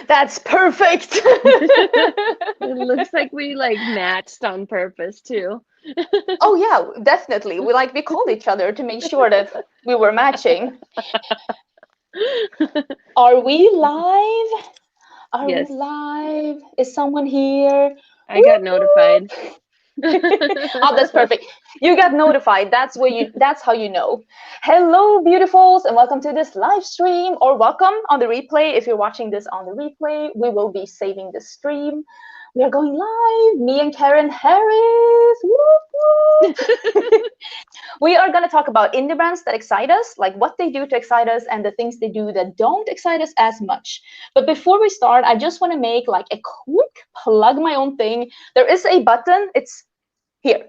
That's perfect. It looks like we like matched on purpose too. Oh yeah, definitely. We called each other to make sure that we were matching. Are we live? Are we Yes, live? Is someone here? I got Whoop, notified. whoop. Oh, that's perfect. You got notified. That's how you know. Hello, beautifuls, and welcome to this live stream, or welcome on the replay. If you're watching this on the replay, we will be saving the stream. We are going live. Me and Karen Harris. Whoop, whoop. We are going to talk about indie brands that excite us, like what they do to excite us and the things they do that don't excite us as much. But before we start, I just want to make like a quick plug my own thing. There is a button. It's here.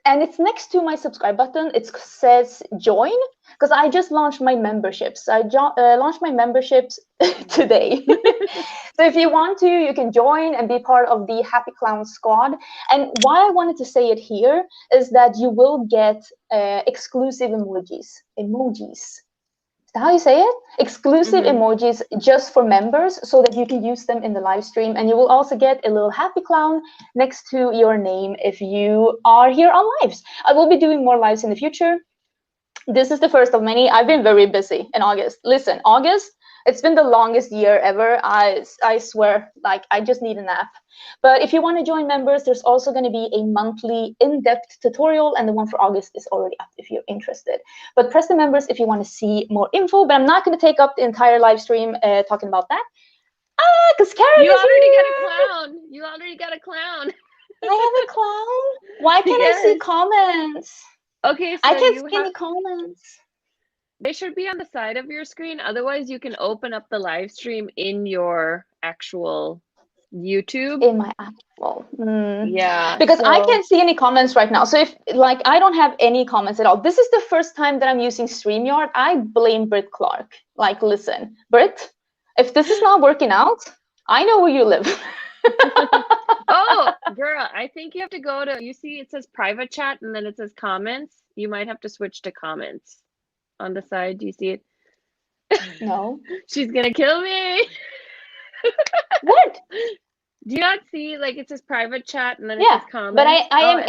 And it's next to my subscribe button. It says join because I just launched my memberships. I launched my memberships today. So if you want to, you can join and be part of the Happy Clown squad. And why I wanted to say it here is that you will get exclusive emojis. Is that how you say it? Exclusive emojis just for members so that you can use them in the live stream. And you will also get a little happy clown next to your name if you are here on lives. I will be doing more lives in the future. This is the first of many. I've been very busy in August. Listen, August, it's been the longest year ever. I swear, like I just need a nap. But if you want to join members, there's also going to be a monthly in-depth tutorial, and the one for August is already up if you're interested. But press the members if you want to see more info. But I'm not going to take up the entire live stream talking about that. Because Karen You is already here. got a clown. You already got a clown. I have a clown. Why can't I see comments? Okay, so I can't see any comments. They should be on the side of your screen. Otherwise, you can open up the live stream in your actual YouTube. In my actual. Yeah. Because I can't see any comments right now. So if like I don't have any comments at all. This is the first time that I'm using StreamYard. I blame Brit Clark. Like, listen, Brit, if this is not working out, I know where you live. Oh, girl, I think you have to go to, you see it says private chat and then it says comments. You might have to switch to comments on the side. Do you see it? No. She's gonna kill me. What? Do you not see like it says private chat and then it Yeah, says comments? but I Oh, am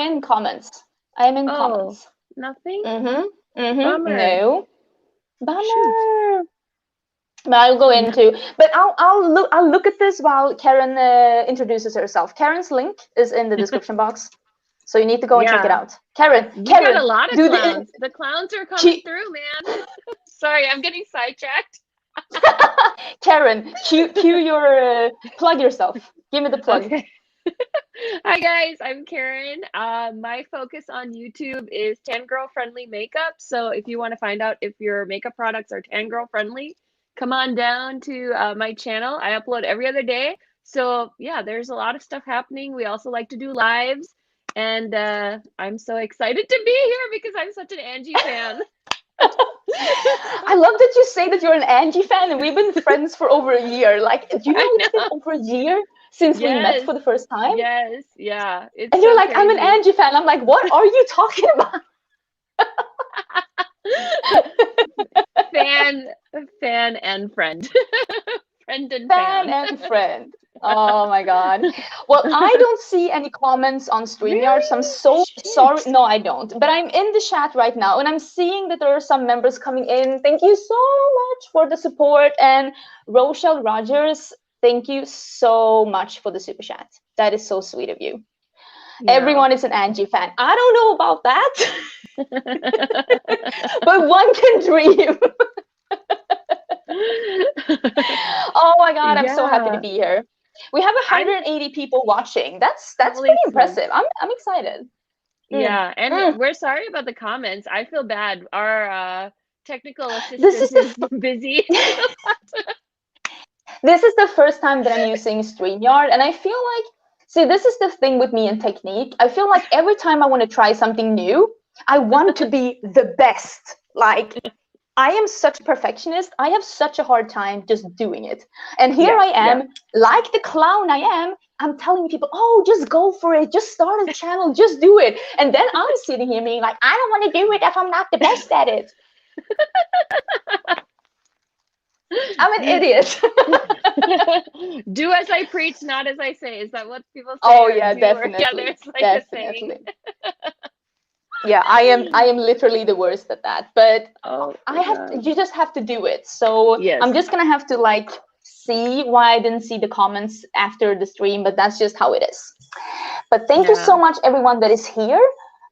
in comments. I am in oh, comments. nothing? Bummer. Bummer. No. Bummer. Shoot. But I'll go into. But I'll look at this while Karen introduces herself. Karen's link is in the description box, so you need to go and check it out. Karen, You Karen, got a lot of clowns. The clowns are coming through, man. Sorry, I'm getting sidetracked. Karen, cue your plug yourself. Give me the plug. Okay. Hi guys, I'm Karen. My focus on YouTube is tan girl friendly makeup. So if you want to find out if your makeup products are tan girl friendly, come on down to my channel. I upload every other day. So yeah, there's a lot of stuff happening. We also like to do lives, and I'm so excited to be here because I'm such an Angie fan. I love that you say that you're an Angie fan, and we've been friends for over a year. Like, do you know it's been over a year since we met for the first time? Yes, yeah. And you're like, I'm an Angie fan. I'm like, what are you talking about? Fan and friend. Friend and fan. And friend. Oh my god. Well, I don't see any comments on StreamYard, really? So I'm so sorry. No, I don't. But I'm in the chat right now, and I'm seeing that there are some members coming in. Thank you so much for the support. And Rochelle Rogers, thank you so much for the super chat. That is so sweet of you. Yeah. Everyone is an Angie fan. I don't know about that. But one can dream. Oh my god, I'm so happy to be here. We have 180 people watching. That's pretty impressive. I'm excited. Yeah, and we're sorry about the comments. I feel bad. Our technical assistant is busy. This is the first time that I'm using StreamYard, and I feel like, see, this is the thing with me and technique. I feel like every time I want to try something new, I want to be the best. Like, I am such a perfectionist. I have such a hard time just doing it. And here I am, like the clown I am, I'm telling people, oh, just go for it. Just start a channel. Just do it. And then I'm sitting here being like, I don't want to do it if I'm not the best at it. I'm an idiot. Do as I preach, not as I say. Is that what people say? Oh Or yeah, do, or yeah, definitely, there's like a saying. definitely. Yeah, I am literally the worst at that. But Oh I my have to, God. you just have to do it. So Yes. I'm just gonna have to like see why I didn't see the comments after the stream, but that's just how it is. But thank you so Yeah. much, everyone that is here.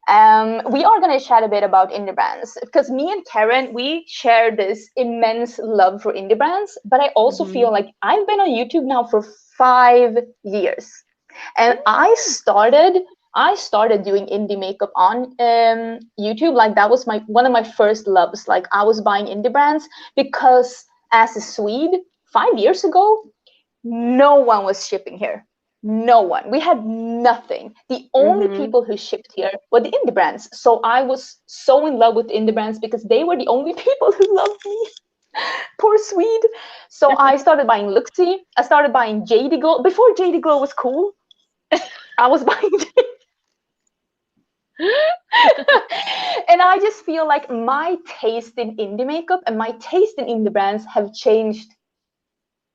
We are going to chat a bit about indie brands because me and Karen, we share this immense love for indie brands. But I also Mm-hmm. feel like I've been on YouTube now for 5 years, and I started doing indie makeup on YouTube. Like that was my one of my first loves. Like I was buying indie brands because as a Swede 5 years ago, no one was shipping here. No one. We had nothing. The only Mm-hmm. people who shipped here were the indie brands. So I was so in love with indie brands because they were the only people who loved me. Poor Swede. So I started buying Luxie. I started buying JD Glow. Before JD Glow was cool, I was buying. And I just feel like my taste in indie makeup and my taste in indie brands have changed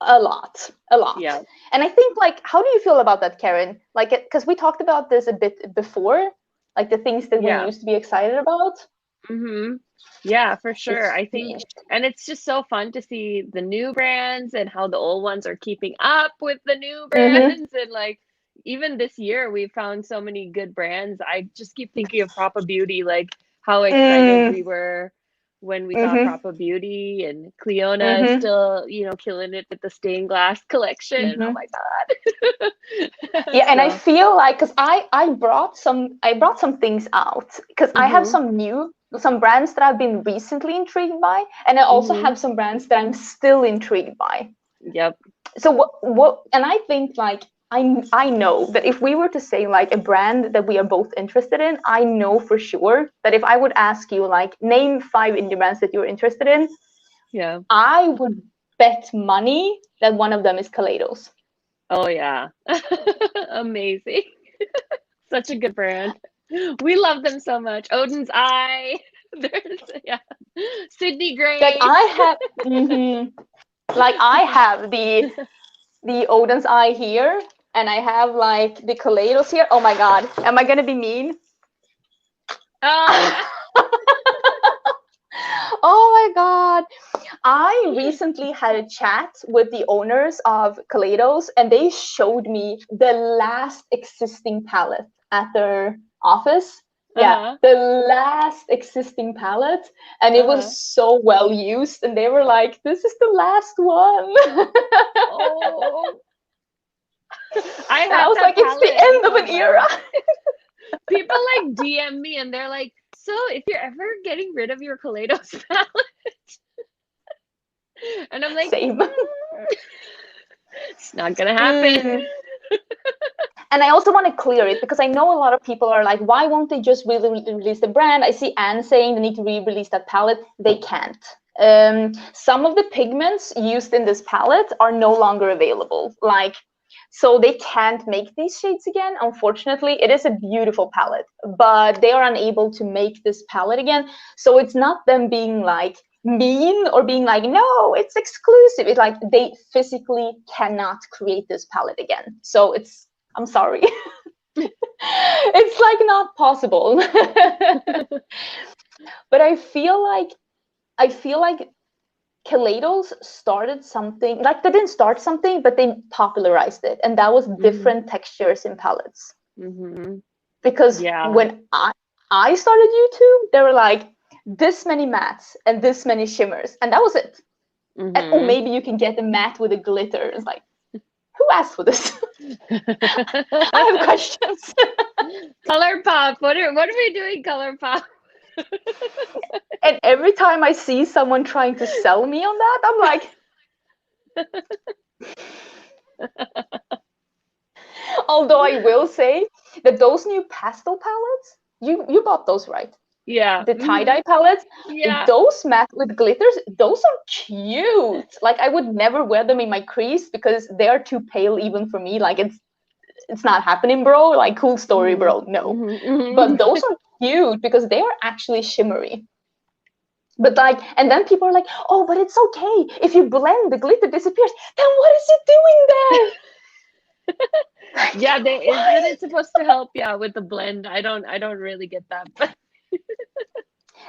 a lot. Yeah. And I think, like, how do you feel about that, Karen? Like, because we talked about this a bit before, like the things that we Yeah. used to be excited about. Mm-hmm. Yeah, for sure. It's I think, and it's just so fun to see the new brands and how the old ones are keeping up with the new mm-hmm, brands. And like, even this year, we found so many good brands. I just keep thinking of Propa Beauty, like how excited we were when we saw mm-hmm, Propa Beauty, and Cleona is mm-hmm, still, killing it with the stained glass collection. Oh mm-hmm. my God. Yeah, and I So, feel like because I brought some things out because I have mm-hmm, some brands that I've been recently intrigued by, and I also mm-hmm, have some brands that I'm still intrigued by. yep, So what and I think like I know that if we were to say like a brand that we are both interested in, I know for sure that if I would ask you like name 5 indie brands that you're interested in, yeah. I would bet money that one of them is Kaleidos. Oh yeah. Amazing. Such a good brand. We love them so much. Odins Eye. There's yeah. Sydney Like Grace. I have like I have the Odin's Eye here, and I have like the Kaleidos here. Oh my god, am I gonna be mean? Oh yeah. Oh my god. I recently had a chat with the owners of Kaleidos, and they showed me the last existing palette at their office. Yeah, Uh-huh. the last existing palette, and it was Uh-huh. so well used. And they were like, "This is the last one." Oh. I And I had was that like, "It's the palette end of an before. era." People like DM me and they're like, so if you're ever getting rid of your Kaleidos palette, and I'm like, Same. it's not gonna happen. And I also want to clear it because I know a lot of people are like, why won't they just release the brand? I see Anne saying they need to re-release that palette. They can't. Some of the pigments used in this palette are no longer available. Like, so they can't make these shades again. Unfortunately, it is a beautiful palette, but they are unable to make this palette again. So it's not them being like mean or being like, no, it's exclusive. It's like they physically cannot create this palette again. So I'm sorry. It's like not possible. But I feel like Kaleidos started something, like they didn't start something, but they popularized it, and that was Mm-hmm. different textures in palettes. Mm-hmm. Because Yeah. when I started YouTube, there were like this many mattes and this many shimmers, and that was it. And oh, Mm-hmm. maybe you can get a matte with a glitter. It's like, who asked for this? I have questions. Color pop. What are we doing, Color Pop? And every time I see someone trying to sell me on that, I'm like, although I will say that those new pastel palettes, you bought those, right? Yeah. The Mm-hmm. tie-dye palettes, Yeah. those matte with glitters, those are cute. Like I would never wear them in my crease because they are too pale even for me. Like it's not happening, bro. Like cool story, Mm-hmm. bro. No. Mm-hmm. But those are cute because they are actually shimmery. But like, and then people are like, oh, but it's okay. If you blend, the glitter disappears. Then what is it doing there? Yeah, isn't Why? it supposed to help? Yeah, with the blend. I don't really get that. But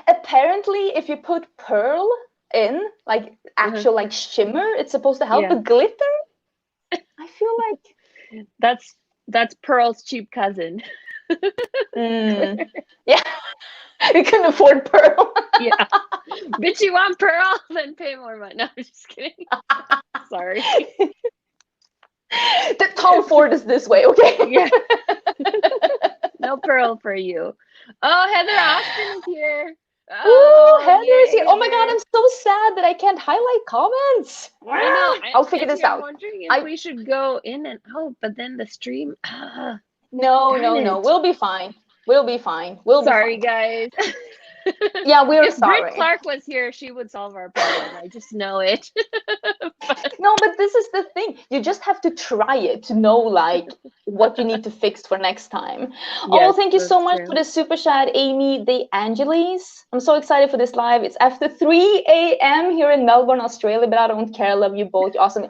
Apparently, if you put pearl in, like actual like shimmer, it's supposed to help. yeah, But glitter, I feel like, that's Pearl's cheap cousin. yeah, you can afford pearl. Yeah. Bitch, you want Pearl? Then pay more money. No, I'm just kidding. Sorry. The Tom Ford is this way, okay? Yeah. No Pearl for you. Oh, Heather Austin is here. Ooh, Oh, Heather's here. yay, Oh my God, Heather. I'm so sad that I can't highlight comments. I know. I'll figure this Auntie, I'm out. wondering if we should go in and out, but then the stream. No, Darn no, no. it. We'll be fine. We'll be fine. We'll be Sorry, fine. guys. Yeah, we're If Brit sorry. Clark was here, she would solve our problem. I just know it. No, but this is the thing. You just have to try it to know like what you need to fix for next time. Oh, Yes, thank you so that's much true. for the super chat, Amy De Angelis. I'm so excited for this live. It's after 3 a.m. here in Melbourne, Australia, but I don't care. I love you both. You're awesome.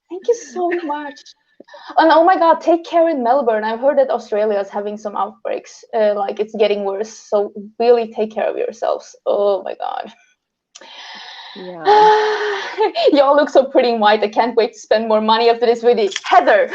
Thank you so much. And oh my God, take care in Melbourne. I've heard that Australia is having some outbreaks. Like it's getting worse. So really take care of yourselves. Oh my God. Yeah. Y'all look so pretty and white. I can't wait to spend more money after this video. Heather.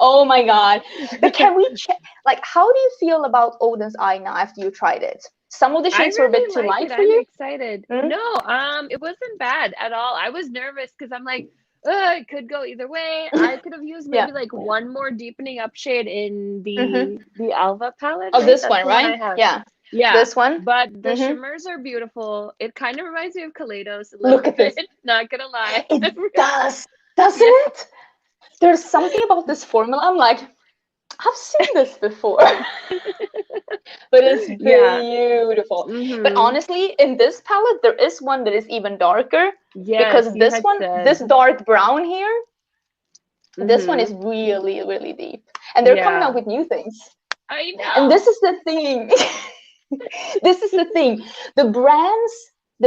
Oh my God. But can we check? Like, how do you feel about Odin's Eye now after you tried it? Some of the I shades were a bit really too like light it. for I'm you. excited. Mm? No, it wasn't bad at all. I was nervous because I'm like, it could go either way. I could have used Yeah. maybe like one more deepening up shade in Mm-hmm. the Alva palette. Oh, Right? this That's one, the one I right? have. Yeah. Yeah, This one. but the Mm-hmm. shimmers are beautiful. It kind of reminds me of Kaleidos a little Look at bit. this. Not gonna lie. It does, doesn't Yeah. it? There's something about this formula. I'm like, I've seen this before. But it's Yeah. beautiful. But Mm-hmm. honestly, in this palette, there is one that is even darker. Yes, Because you this had one, this said. dark brown here, this one Mm-hmm. is really, really deep. And they're coming Yeah. out with new things. I And know. this is the thing. This is the thing. The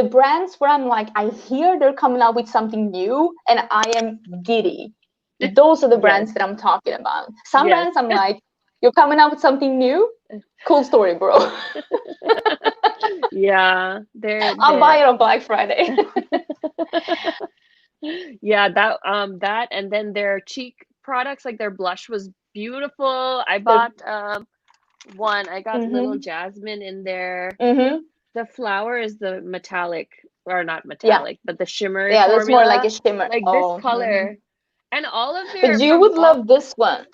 brands where I'm like, I hear they're coming out with something new and I am giddy. Those are the Yes. brands that I'm talking about. Some Yes. brands I'm like, you're coming out with something new? Cool story, bro. Yeah, I'll buy it on Black Friday. yeah, that and then their cheek products, like their blush was beautiful. I The bought one. I got little mm-hmm, jasmine in there. mm-hmm. The flower is the metallic, or not Yeah, metallic, but the shimmery yeah, that's more like formula. a shimmer. Like this Oh, mm-hmm. color. And all of But their you from would all love this one.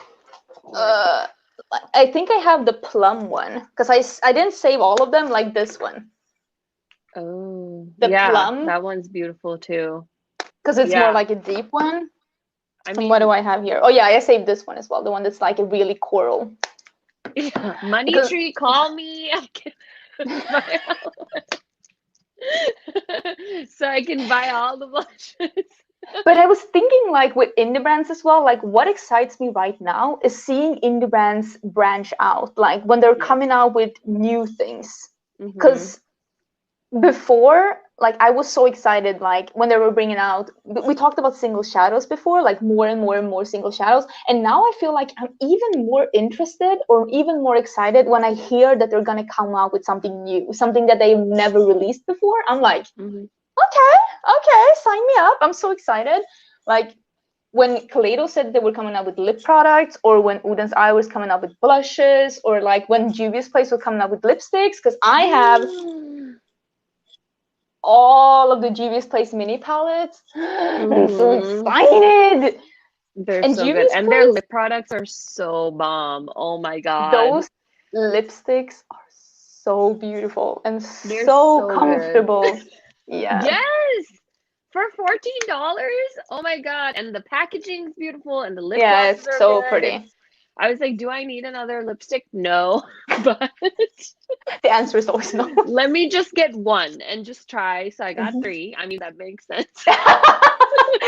what? I think I have the plum one because I didn't save all of them like this one. Oh, The yeah, plum that one's beautiful too. because it's more Yeah. like a deep one. I And what do mean, I have here? Oh yeah, I saved this one as well. The one that's like a really coral. yeah, Money Because Tree, call me. I can buy so I can buy all the blushes. but I was thinking like with indie brands as well, like what excites me right now is seeing indie brands branch out, like when they're Yes. coming out with new things. Mm-hmm. Because before, like I was so excited, like when they were bringing out, we talked about single shadows before, like more and more and more single shadows, and now I feel like I'm even more interested or even more excited when I hear that they're gonna come out with something new, something that they've never released before. I'm like, Mm-hmm. okay, sign me up. I'm so excited. Like when Kaleido said they were coming out with lip products, or when Odins Eye was coming out with blushes, or like when Juvia's Place was coming out with lipsticks, because I have all of the Juvia's Place mini palettes. I'm so excited. They're And so good. Juvia's And their Place, lip products are so bomb. Oh my God. those lipsticks are so beautiful and They're so so comfortable. good. Yeah. Yes. For $14. Oh my God. And the packaging's beautiful and the lip Yeah, glosses it's are so good. pretty. I was like, do I need another lipstick? No. But The answer is always no. let me just get one and just try. So I got Mhm. 3. I mean, that makes sense.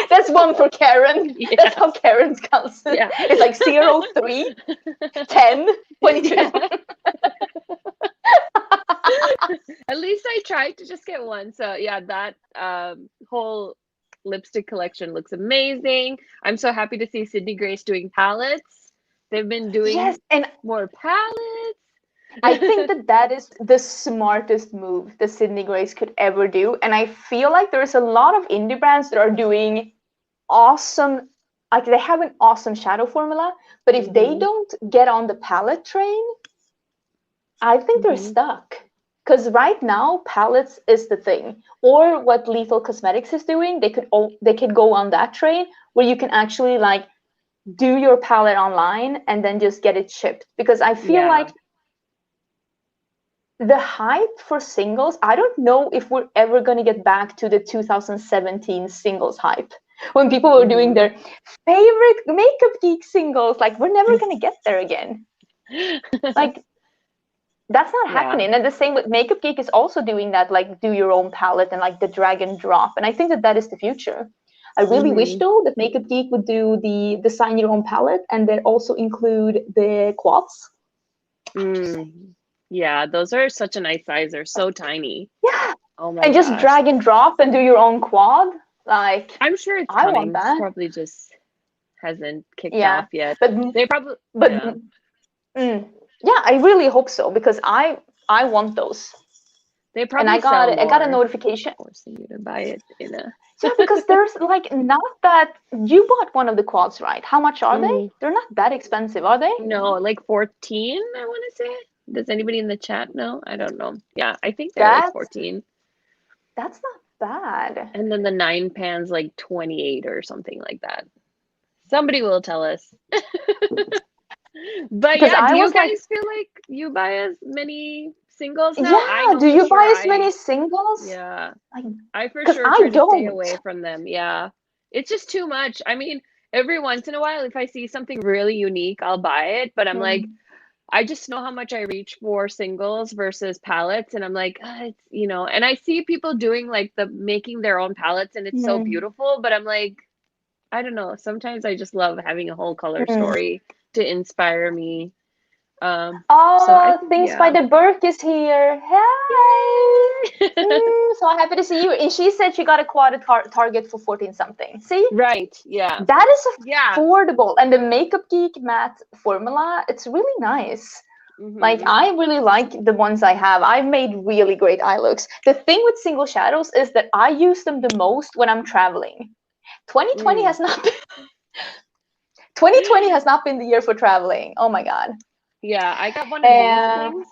That's one for Karen. Yeah. That's how Karen's counts it. Yeah. It's like 0, 3, 10, 22. Yeah. At least I tried to just get one. So yeah, that whole lipstick collection looks amazing. I'm so happy to see Sydney Grace doing palettes. They've been doing Yes, and more palettes. I think that that is the smartest move that Sydney Grace could ever do. And I feel like there's a lot of indie brands that are doing awesome, like they have an awesome shadow formula, but if they Mhm. don't get on the palette train, I think they're Mhm. stuck. Because right now, palettes is the thing. Or what Lethal Cosmetics is doing, they could go on that train where you can actually like do your palette online and then just get it shipped. Because I feel Yeah. like the hype for singles, I don't know if we're ever going to get back to the 2017 singles hype when people were doing Mhm. their favorite Makeup Geek singles. Like, we're never going to get there again. Like, that's not Yeah. happening. And the same with Makeup Geek is also doing that, like, do your own palette and like the drag and drop. And I think that that is the future. I really wish Mhm. though that Makeup Geek would do the design your own palette and then also include the quads. Mm. Yeah, those are such a nice size. They're so tiny. Yeah. Oh my And just gosh. drag and drop and do your own quad. Like, I'm sure it's I want coming. It's that. probably just hasn't kicked Yeah, off yet. but They probably, but yeah. yeah, I really hope so because I want those. They And probably sell I got a more, notification. forcing you to buy it in a. Yeah, because there's like not that you bought one of the quads, right? How much are they? Mhm. They're not that expensive, are they? No, like 14, I want to say. Does anybody in the chat know? I don't know. Yeah, I think they're like That's 14. that's not bad. And then the 9 pan's like 28 or something like that. Somebody will tell us. But Because yeah, do I you was like, guys feel like you buy as many singles now? I yeah, know do for you sure buy as many singles? yeah, Like, I for because sure I try to stay don't. away from them. Yeah. It's just too much. I mean, every once in a while, if I see something really unique, I'll buy it. But I'm like, Mm, I just know how much I reach for singles versus palettes. And I'm like, "Ah, it's, and I see people doing like the making their own palettes and it's so mm, beautiful. But I'm like, I don't know. Sometimes I just love having a whole color mm. story to inspire me. So I Oh, think, Things by yeah. the Burke is here. Hey! Yay! So happy to see you. And she said she got a quad target for 14 something. See? Right. Yeah. That is Yeah. affordable. And the Makeup Geek matte formula, it's really nice. Like, Hmm. I really like the ones I have. I've made really great eye looks. The thing with single shadows is that I use them the most when I'm traveling. 2020 Mm. has not been 2020 has not been the year for traveling. Oh my god. Yeah, I got one of these Uh, things.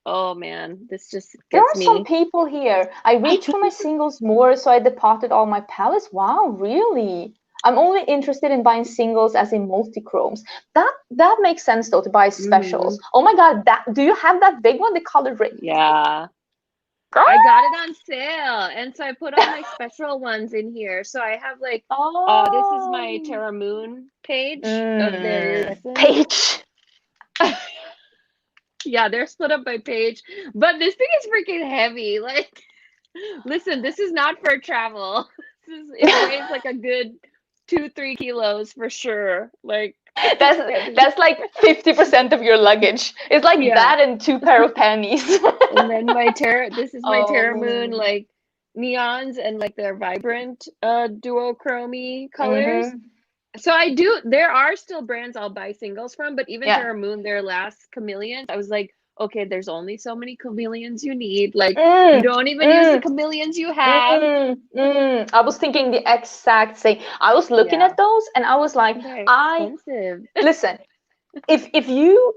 Oh man, this just there gets are some me. people here. I reached for my singles more, so I departed all my palettes. Wow, really? I'm only interested in buying singles as in multi-chromes. That makes sense though to buy Hmm. specials. Oh my god, that do you have that big one, the colored ring? Yeah. Girl! I got it on sale, and so I put all my special ones in here. So I have like, this is my Oh. Terra Moon page of their lessons. Page. Yeah, they're split up by page, but this thing is freaking heavy. Like, listen, this is not for travel. It weighs like a good 2-3 kilos for sure. Like, it's heavy. That's like 50% of your luggage. It's like Yeah. that and two pair of panties. And then this is my Terra Moon, Oh. like neons and like their vibrant duochromy colors. Mm-hmm. So there are still brands I'll buy singles from, but even Yeah. Terra Moon, their last chameleons, I was like, okay, there's only so many chameleons you need. Like, you Mm, don't even use the mm, chameleons you have. I was thinking the exact same. I was looking Yeah. at those and I was like, And they're I expensive. listen, if you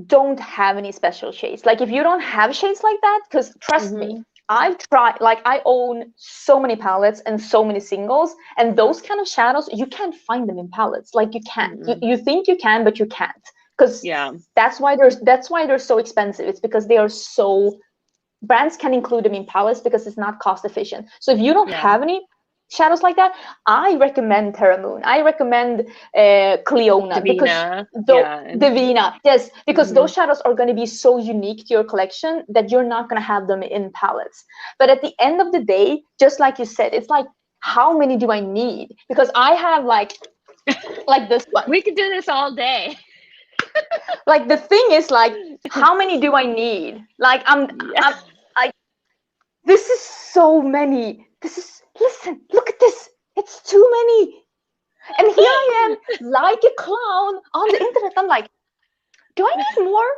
don't have any special shades, like if you don't have shades like that, because trust me, Hmm. I've tried, like I own so many palettes and so many singles, and those kind of shadows, you can't find them in palettes. Like you can't. Mm-mm. You think you can, but you can't. Because Yeah. that's why they're so expensive. It's because they are so brands can include them in palettes because it's not cost efficient. So if you don't Yeah. have any shadows like that, I recommend Terra Moon. I recommend Cleona because Davina. Yeah. And Divina, yes, because hmm those shadows are going to be so unique to your collection that you're not going to have them in palettes. But at the end of the day, just like you said, it's like how many do I need? Because I have like this one. we could do this all day. Like the thing is like how many do I need? Like Yeah. This is so many. Listen, look at this. It's too many. And here I am, like a clown on the internet. I'm like, do I need more?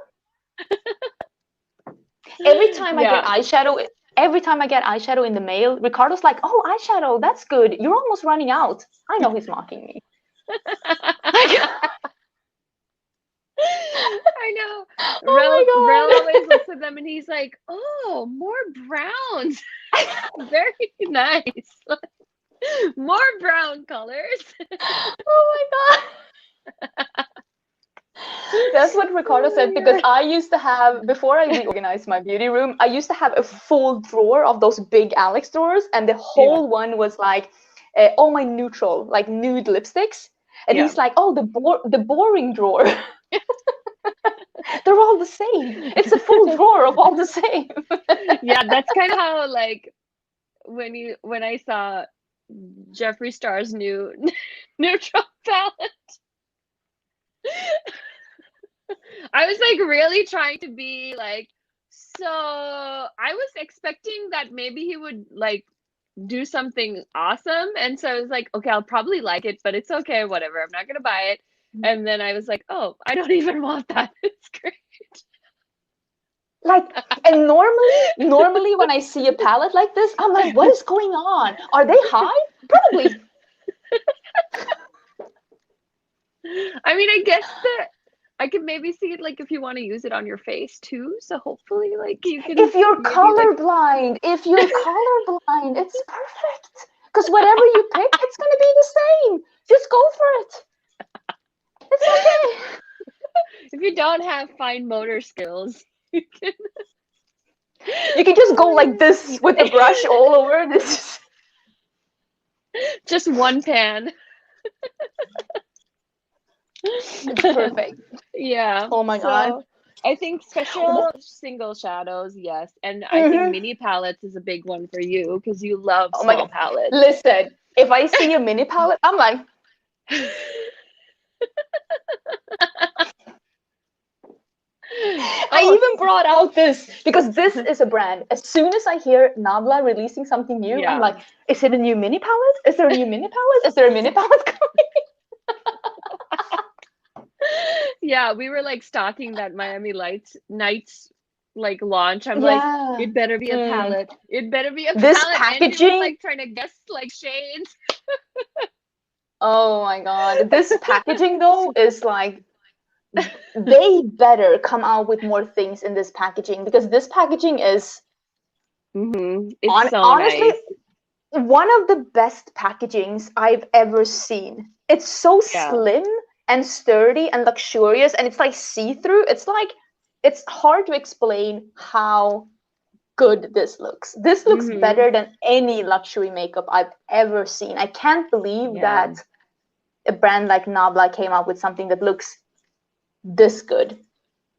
Every time I get Yeah. eyeshadow, every time I get eyeshadow in the mail, Ricardo's like, oh, eyeshadow, that's good. You're almost running out. I know he's mocking me. I know. Oh my Rel god. always looks at them and he's like, oh, more browns. Very nice. More brown colors. Oh my god. That's what Ricardo said, because I used to have, before I reorganized my beauty room, I used to have a full drawer of those big Alex drawers, and the Yeah. whole one was like all my neutral, like nude lipsticks. And Yeah. he's like, oh, the boring drawer. They're all the same. It's a full drawer of all the same. Yeah, that's kind of how, like, when I saw Jeffree Star's new neutral palette, I was like really trying to be like, so I was expecting that maybe he would like do something awesome, and so I was like, okay, I'll probably like it, but it's okay, whatever, I'm not gonna buy it. And then I was like, oh, I don't even want that. It's great. Like, and normally when I see a palette like this, I'm like, what is going on? Are they high? Probably. I mean, I guess that I could maybe see it like if you want to use it on your face too. So hopefully, like you can. If you're maybe, colorblind, it's perfect. Because whatever you pick, it's gonna be the same. Just go for it. It's okay. if you don't have fine motor skills, you can just go like this with the brush all over. This just one pan. it's perfect. Yeah. Oh my god. I think special single shadows, yes. And I think mini palettes is a big one for you because you love Oh my small god. palettes. Listen, if I see a mini palette, I'm like, I even brought out this because this is a brand. As soon as I hear Nabla releasing something new, I'm like, is it a new mini palette? Is there a new mini palette? Is there a mini palette coming? Yeah, we were like stalking that Miami Nights like launch. I'm like, it better be a palette. It better be a this palette. packaging. And you were like trying to guess like shades. Oh my god. This packaging though is like, they better come out with more things in this packaging, because this packaging is It's so honestly nice. One of the best packagings I've ever seen. It's so slim and sturdy and luxurious, and it's like see-through. It's like, it's hard to explain how good this looks. This looks better than any luxury makeup I've ever seen. I can't believe that a brand like Nabla came out with something that looks this good.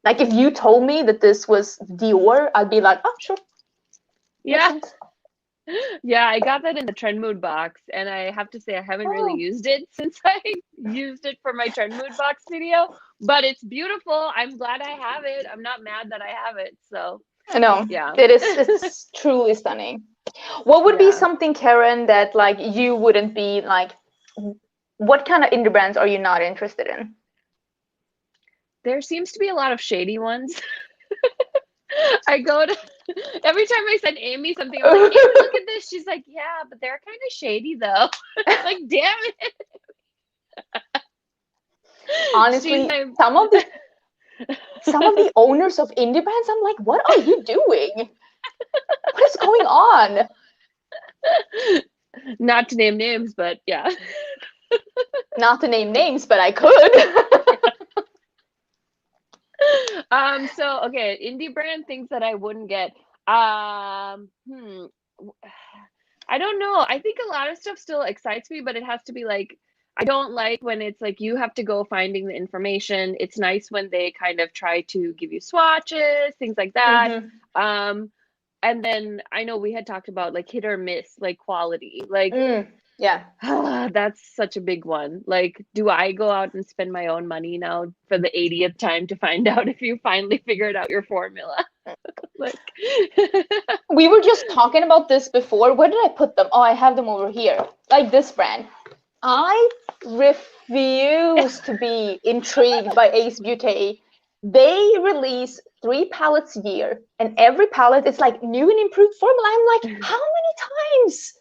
Like, if you told me that this was Dior, I'd be like, oh, sure. Yeah. Yeah, I got that in the Trend Mood box, and I have to say I haven't really used it since I used it for my Trend Mood box video, but it's beautiful. I'm glad I have it. I'm not mad that I have it. So I know. yeah, It's truly stunning. What would be something, Karen, that like you wouldn't be like, what kind of indie brands are you not interested in? there seems to be a lot of shady ones. I go to every time I send Amy something, I'm like, Amy, look at this. She's like, yeah, but they're kind of shady though. Like, damn it. Honestly, some of the owners of indie brands, I'm like, what are you doing? What is going on? Not to name names, but yeah. Not to name names, but I could. So okay, indie brand things that I wouldn't get. I don't know. I think a lot of stuff still excites me, but it has to be like, I don't like when it's like you have to go finding the information. It's nice when they kind of try to give you swatches, things like that. And then I know we had talked about like hit or miss, like quality. Like yeah. That's such a big one. Like, do I go out and spend my own money now for the 80th time to find out if you finally figured out your formula? Like, We were just talking about this before. Where did I put them? Oh, I have them over here. Like this brand. I refuse to be intrigued by Ace Beauty. They release 3 palettes a year, and every palette is like new and improved formula. I'm like, how many times?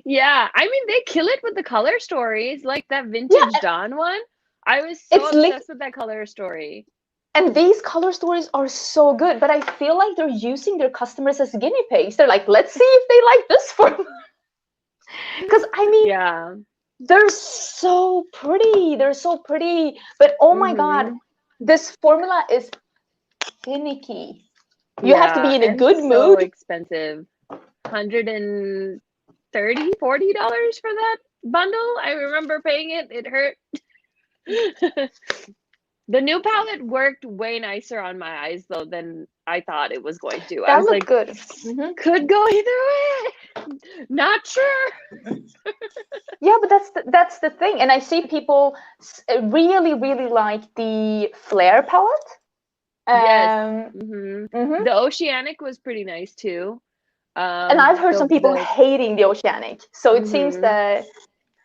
yeah, I mean, they kill it with the color stories, like that Yeah, vintage Dawn one. I was so it's lit. obsessed with that color story. And these color stories are so good, but I feel like they're using their customers as guinea pigs. They're like, let's see if they like this formula. Because I mean, Yeah. they're so pretty. They're so pretty. But oh my God, Mm-hmm. this formula is finicky. You have to Yeah, be in a and good so mood. expensive. $130, $40 for that bundle. I remember paying it. It hurt. The new palette worked way nicer on my eyes though than I thought it was going to. I That was looked like, good. Mm-hmm. could go either way. Not sure. Yeah, but that's the thing. And I see people really, really like the Flare palette. Yes. Um, mhm. The Oceanic was pretty nice too. And I've heard some people The hating the Oceanic. So it seems hmm that,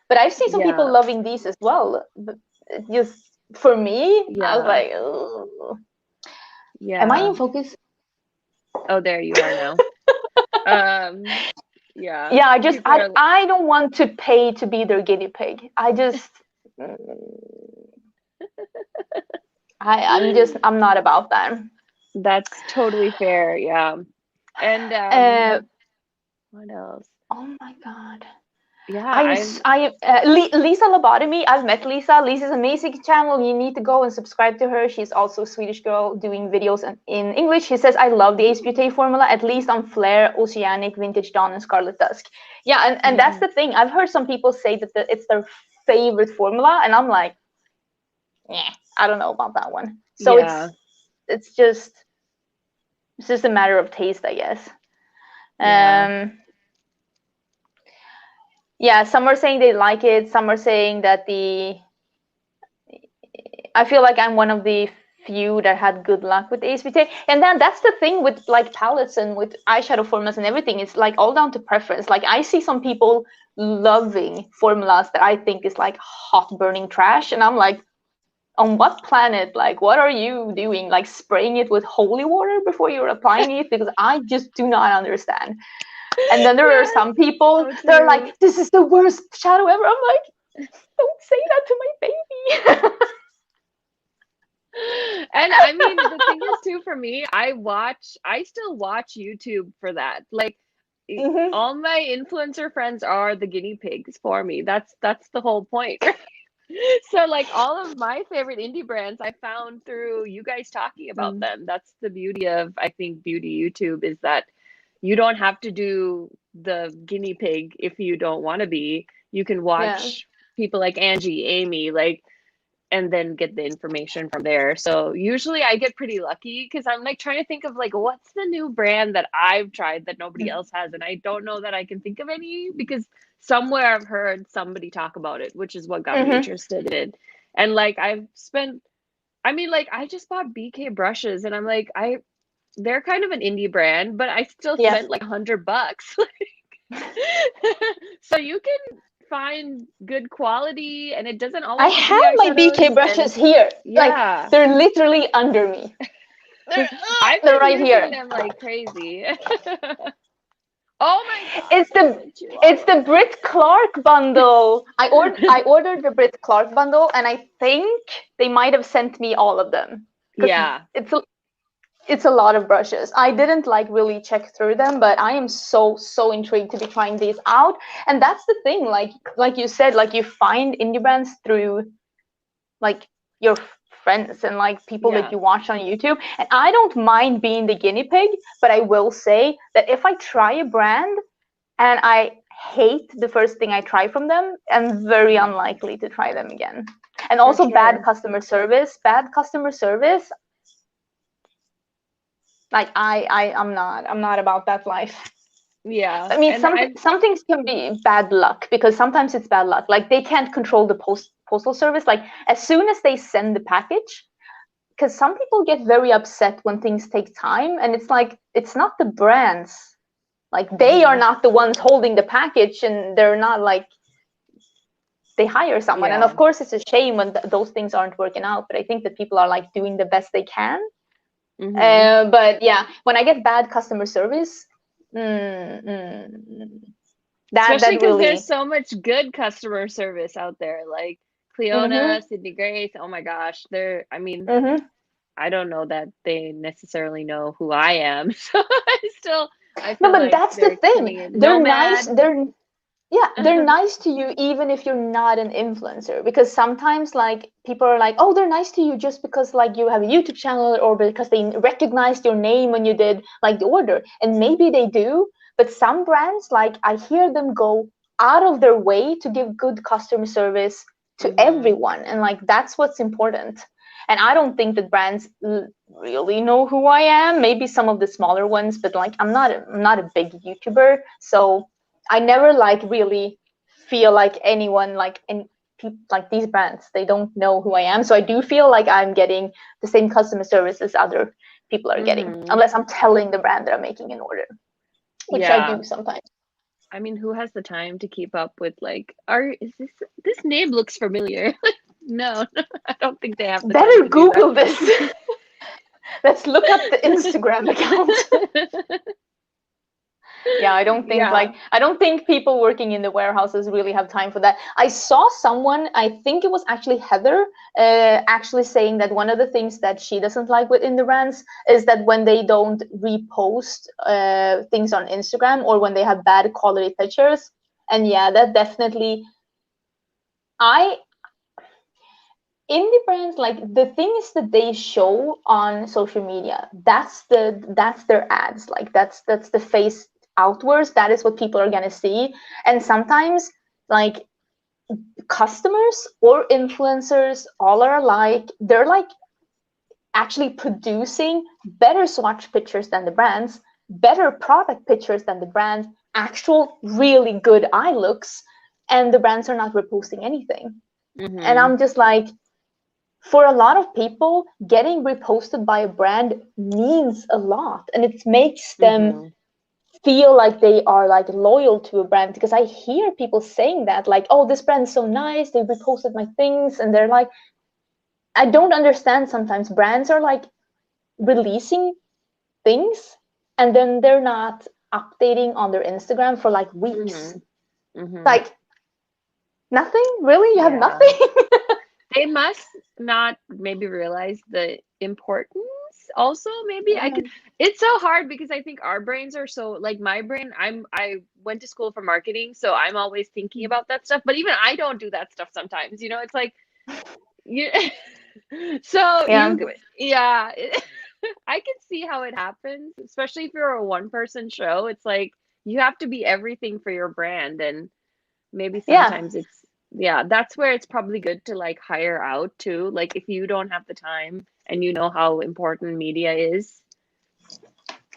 but I've seen some people yeah, loving these as well. But just for me, I was yeah, like, ugh. Am I yeah. in focus? Oh, there you are now. Um, yeah. Yeah, People are I don't want to pay to be their guinea pig. Mm, I'm not about that. that's totally fair, yeah. And Uh, what else? oh my God. Yeah, I'm Lisa Lobotomy. I've met Lisa. Lisa's amazing channel. You need to go and subscribe to her. She's also a Swedish girl doing videos in English. She says, I love the Ace Beauty formula, at least on Flare, Oceanic, Vintage Dawn, and Scarlet Dusk. Yeah, and that's the thing. I've heard some people say that it's their favorite formula, and I'm like, yeah, I don't know about that one. So yeah, it's just a matter of taste, I guess. yeah. Yeah, some are saying they like it. Some are saying that I feel like I'm one of the few that had good luck with ASPT. And then that's the thing with like palettes and with eyeshadow formulas and everything. It's like all down to preference. Like I see some people loving formulas that I think is like hot burning trash, and I'm like, on what planet? Like, what are you doing? Like spraying it with holy water before you're applying it? Because I just do not understand. And then there are Yes, some people so that are true. like, this is the worst shadow ever. I'm like, don't say that to my baby. And I mean, the thing is too, for me, I still watch YouTube for that. Like, Hmm. all my influencer friends are the guinea pigs for me. That's the whole point. So like all of my favorite indie brands I found through you guys talking about Mm. them. That's the beauty of, I think, beauty YouTube, is that you don't have to do the guinea pig if you don't want to be. You can Yeah. watch people like Angie, Amy, like, and then get the information from there. So usually I get pretty lucky because I'm like trying to think of like what's the new brand that I've tried that nobody else has, and I don't know that I can think of any because somewhere I've heard somebody talk about it, which is what got me Hmm. interested in. And like I've spent, I mean, like I just bought BK brushes, and I'm like, they're kind of an indie brand, but I still Yeah. spent like $100. So you can find good quality, and it doesn't I always have to have be my BK eyeshadows. And brushes here. Like yeah, they're literally under me. I've They're been right using here. them like crazy. Oh my It's God, the the it's Chihuahua. the Brit Clark bundle. I ordered the Brit Clark bundle, and I think they might have sent me all of them because Yeah, it's a lot of brushes. I didn't like really check through them, but I am so intrigued to be trying these out. And that's the thing, like you said, like you find indie brands through like your friends and like people that yeah, you watch on YouTube. And I don't mind being the guinea pig, but I will say that if I try a brand and I hate the first thing I try from them, I'm very unlikely to try them again. And for also bad sure. customer service. Bad customer service, like I'm not about that life. Yeah, I mean, and some things can be bad luck because sometimes it's bad luck. Like they can't control the postal service. Like as soon as they send the package, because some people get very upset when things take time, and it's like it's not the brands, like they are not the ones holding the package, and they're not like they hire someone. And of course it's a shame when those things aren't working out, but I think that people are like doing the best they can. But yeah, when I get bad customer service, that especially because really, there's so much good customer service out there, like Cleona, Sydney Grace. Oh my gosh, I mean, I don't know that they necessarily know who I am, so I feel no, but like that's the they're killing thing. it. They're Nomad. nice. They're nice to you even if you're not an influencer, because sometimes like people are like, oh, they're nice to you just because like you have a YouTube channel or because they recognized your name when you did like the order, and maybe they do, but some brands, like I hear them go out of their way to give good customer service to everyone, and like that's what's important. And I don't think that brands really know who I am. Maybe some of the smaller ones, but like I'm not a big YouTuber, so I never like really feel like anyone like like these brands, they don't know who I am. So I do feel like I'm getting the same customer service as other people are getting, unless I'm telling the brand that I'm making an order, which I do sometimes. I mean, who has the time to keep up with like, is this name looks familiar? No, I don't think they have the time Better to do Google that. this. Let's look up the Instagram account. Yeah, I don't think I don't think people working in the warehouses really have time for that. I saw someone, I think it was actually Heather, actually saying that one of the things that she doesn't like within the brands is that when they don't repost things on Instagram, or when they have bad quality pictures. And yeah, that definitely, I indie brands, like the things that they show on social media, that's their ads, like that's the face outwards, that is what people are going to see. And sometimes like customers or influencers all are alike, they're like actually producing better swatch pictures than the brands, better product pictures than the brand, actual really good eye looks, and the brands are not reposting anything. And I'm just like, for a lot of people, getting reposted by a brand means a lot, and it makes them feel like they are like loyal to a brand. Because I hear people saying that, like, oh, this brand is so nice, they reposted my things, and they're like, I don't understand. Sometimes brands are like releasing things and then they're not updating on their Instagram for like weeks. Like, nothing really, you have nothing. They must not maybe realize the importance also. Maybe I could, it's so hard because I think our brains are so, like my brain, I went to school for marketing, so I'm always thinking about that stuff, but even I don't do that stuff sometimes, it's like you so Yeah. yeah, I can see how it happens, especially if you're a one person show. It's like you have to be everything for your brand, and maybe Yeah. sometimes that's where it's probably good to like hire out too. Like if you don't have the time and you know how important media is,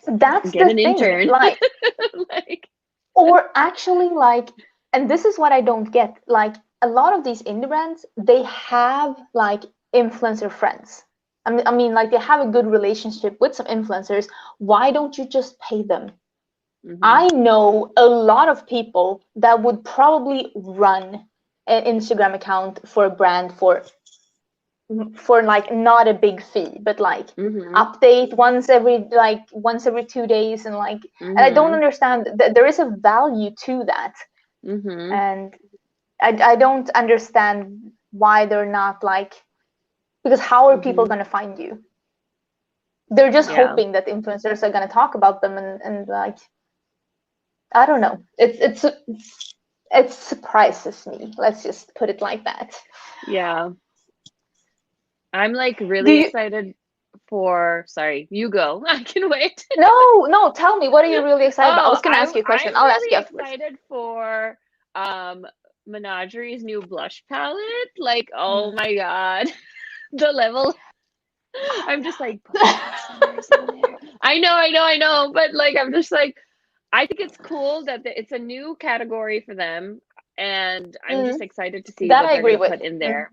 That's get the an thing. intern. Like, Like, or actually, like, and this is what I don't get. Like, a lot of these indie brands, they have like influencer friends. I mean, like they have a good relationship with some influencers. Why don't you just pay them? I know a lot of people that would probably run an Instagram account for a brand for like not a big fee, but like update once every 2 days, and like, and I don't understand that there is a value to that. And I don't understand why they're not like, because how are people going to find you? They're just yeah. hoping that influencers are going to talk about them, and like, I don't know, it surprises me, let's just put it like that. Yeah. I'm like Do really you excited for, sorry, you go. I can wait. No, tell me, what are you really excited about? I Oh, was going to ask you a I'm question, I'll ask you really afterwards. excited for Menagerie's new blush palette. Like, oh my God. The level. I'm just like, put customers in there. I know. But like, I'm just like, I think it's cool that it's a new category for them. And I'm just Mm, excited to see that what I they're agree going to with. put in there.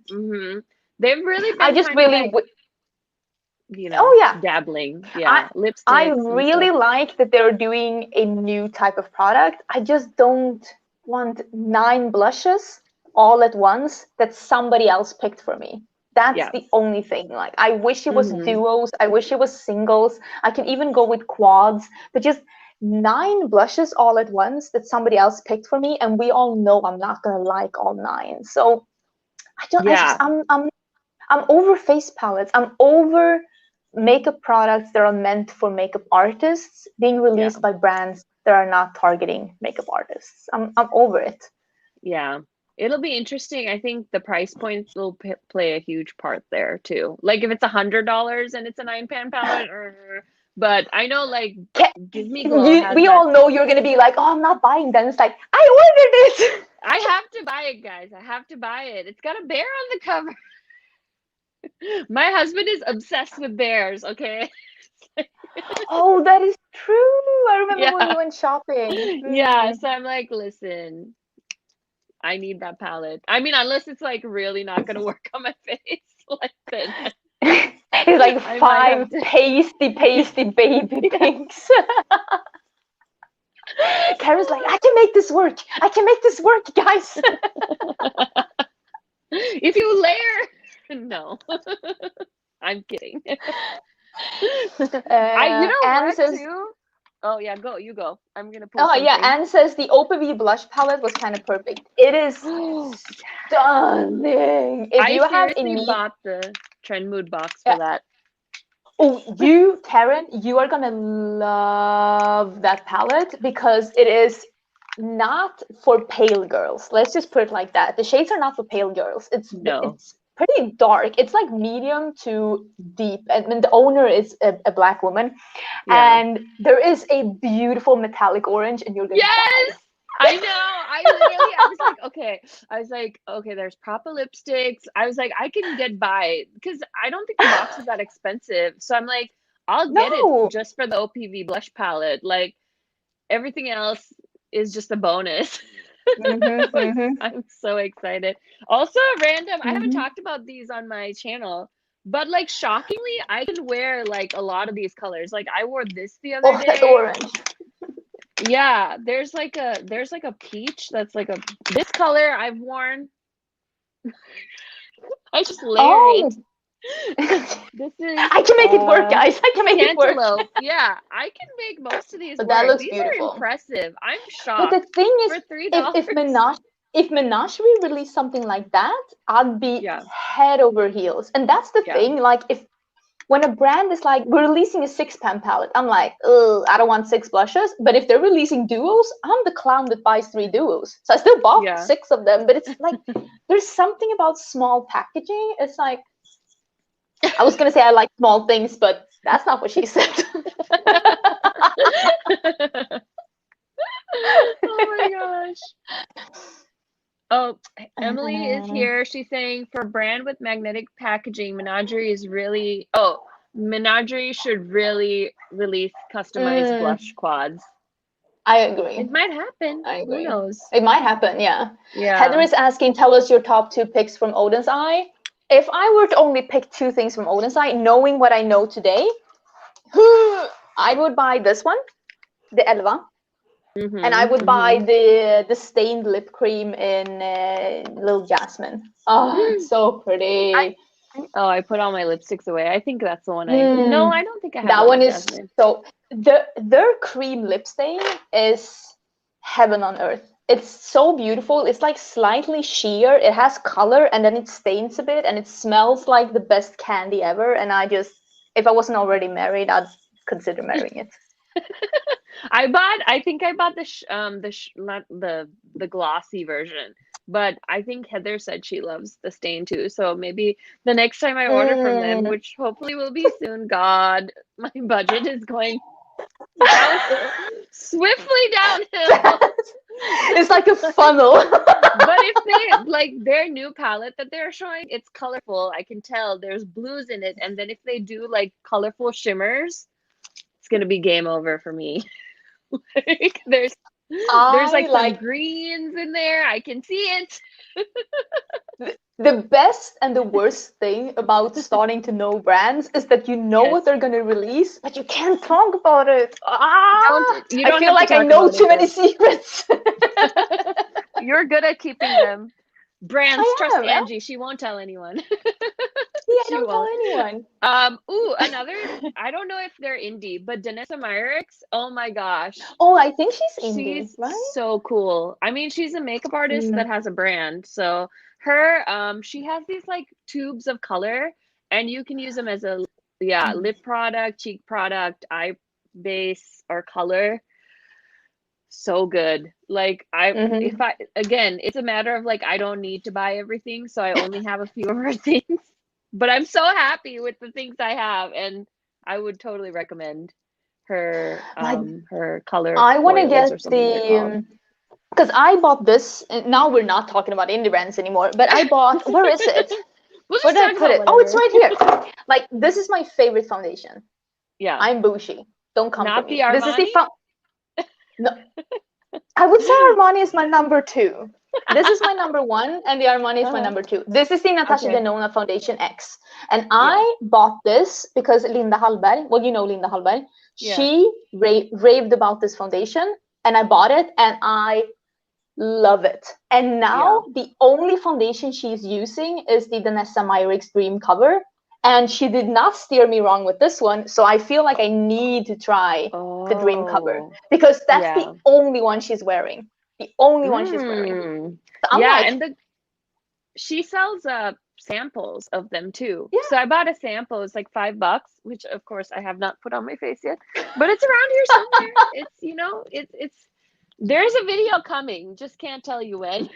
They've really I been just kind of really like, Oh yeah, dabbling. I Yeah, I lipsticks and really stuff. like that they're doing a new type of product. I just don't want 9 blushes all at once that somebody else picked for me. That's Yeah. the only thing. Like I wish it was Hmm. duos, I wish it was singles. I can even go with quads, but just 9 blushes all at once that somebody else picked for me, and we all know I'm not gonna like all 9. So I just Yeah. I'm over face palettes. I'm over makeup products that are meant for makeup artists being Yeah. released by brands that are not targeting makeup artists. I'm over it. Yeah. It'll be interesting. I think the price points will play a huge part there too. Like if it's $100 and it's a 9 pan palette, but I know like Give Me Glow has We that. all know you're gonna be like, oh, I'm not buying that. It's like I ordered it. I have to buy it, guys. I have to buy it. It's got a bear on the cover. My husband is obsessed with bears, okay? Oh, that is true. I remember when we Yeah. went shopping. Yeah. So I'm like, listen, I need that palette. I mean, unless it's like really not gonna work on my face, like then It's like I might have five to. pasty baby Yeah. pinks. Kara's like, I can make this work. I can make this work, guys. If you layer, no, I'm kidding. You know Anne what, says, too? Oh yeah, go. You go. I'm gonna post oh yeah, something. Anne says the Opavi blush palette was kind of perfect. It is stunning. If I you have a seriously bought the Trend Mood box for yeah. that. Oh, you, Karen, you are gonna love that palette because it is not for pale girls. Let's just put it like that. The shades are not for pale girls. No. It's pretty dark. It's like medium to deep. And the owner is a black woman, Yeah. and there is a beautiful metallic orange, and you're gonna die. Yes, I know. I was like, okay. I was like, okay, there's proper lipsticks. I was like, I can get by because I don't think the box is that expensive. So I'm like, I'll get it No. just for the OPV blush palette. Like everything else is just a bonus. Mm-hmm, mm-hmm, I'm so excited. Also, random, I haven't mm-hmm. talked about these on my channel, but like shockingly, I can wear like a lot of these colors. Like I wore this the other Oh, that day. orange. Yeah, there's like a peach that's like a this color I've worn. I just layer Oh, it. This is I can make it work, guys. I can make it work. cantaloupe. Yeah, I can make most of these But that work. looks These are beautiful. impressive. I'm But the shocked thing is, for $3. if Menagerie released something like that, I'd be Yeah, head over heels. And that's the yeah, thing. Like if when a brand is like, we're releasing a 6 pan palette, I'm like, ugh, I don't want 6 blushes. But if they're releasing duos, I'm the clown that buys 3 duos. So I still bought yeah. 6 of them. But it's like there's something about small packaging. It's like I was gonna say I like small things, but that's not what she said. Oh my gosh. Oh, Emily is here. She's saying for a brand with magnetic packaging, Menagerie should really release customized Mm, blush quads. I agree. It might happen. I Who agree. knows? It might happen, yeah. Heather Yeah. is asking, tell us your top 2 picks from Odin's Eye. If I were to only pick 2 things from Odin's Eye, knowing what I know today, I would buy this one, the Elva, and I would buy Mm-hmm. the stained lip cream in Little Jasmine. Oh, it's so pretty. Oh, I put all my lipsticks away. I think that's the one No, Mm, I don't think I have that Little one is Jasmine. so their cream lip stain is heaven on earth. It's so beautiful. It's like slightly sheer. It has color and then it stains a bit and it smells like the best candy ever. And if I wasn't already married, I'd consider marrying it. I think I bought not the glossy version, but I think Heather said she loves the stain too. So maybe the next time I order from them, Mm. which hopefully will be soon, God, my budget is going downhill, swiftly downhill. It's like a funnel. But if they like their new palette that they're showing, it's colorful. I can tell there's blues in it, and then if they do like colorful shimmers, it's gonna be game over for me. Like, there's I like some like greens in there. I can see it. The best and the worst thing about starting to know brands is that you know what Yes. they're gonna release, but you can't talk about it. You I don't feel have to like I talk know about it too many though. secrets. You're good at keeping them. Brands, I trust am. Angie. She won't tell anyone. Yeah, I She don't tell won't. anyone. Another, I don't know if they're indie, but Vanessa Myrick, oh my gosh. Oh, I think she's indie, She's right? so cool. I mean, she's a makeup artist Mm. that has a brand. So her she has these like tubes of color and you can use them as a lip product, cheek product, eye base or color. So good. Like Mm-hmm. if I again, it's a matter of like I don't need to buy everything, so I only have a few of her things. But I'm so happy with the things I have and I would totally recommend Like, her color I want to foils get or something they're called. the because I bought this. And now we're not talking about indie brands anymore, but I bought. Where is it? We'll Where just did I talk put about it? Oh, it's whatever. right here. Like, this is my favorite foundation. Yeah. I'm bougie. Don't come for Not the me. This is the Armani? no. I would say Armani is my number two. This is my number one, and the Armani is my Uh-huh. number two. This is the Natasha Okay. Denona Foundation X. And Yeah. I bought this because Linda Hallberg, well, you know Linda Hallberg, Yeah. she raved about this foundation, and I bought it, and I love it. And Yeah. now the only foundation she's using is the Vanessa Myrick's Dream Cover. And she did not steer me wrong with this one. So I feel like I need to try the Dream Cover Oh. because that's the Yeah. only one she's wearing. The only one she's wearing. Mm. So I'm Yeah, like, and she sells samples of them too. yeah, So I bought a sample, it's like $5, which of course I have not put on my face yet, but it's around here somewhere. It's it's there's a video coming, just can't tell you when.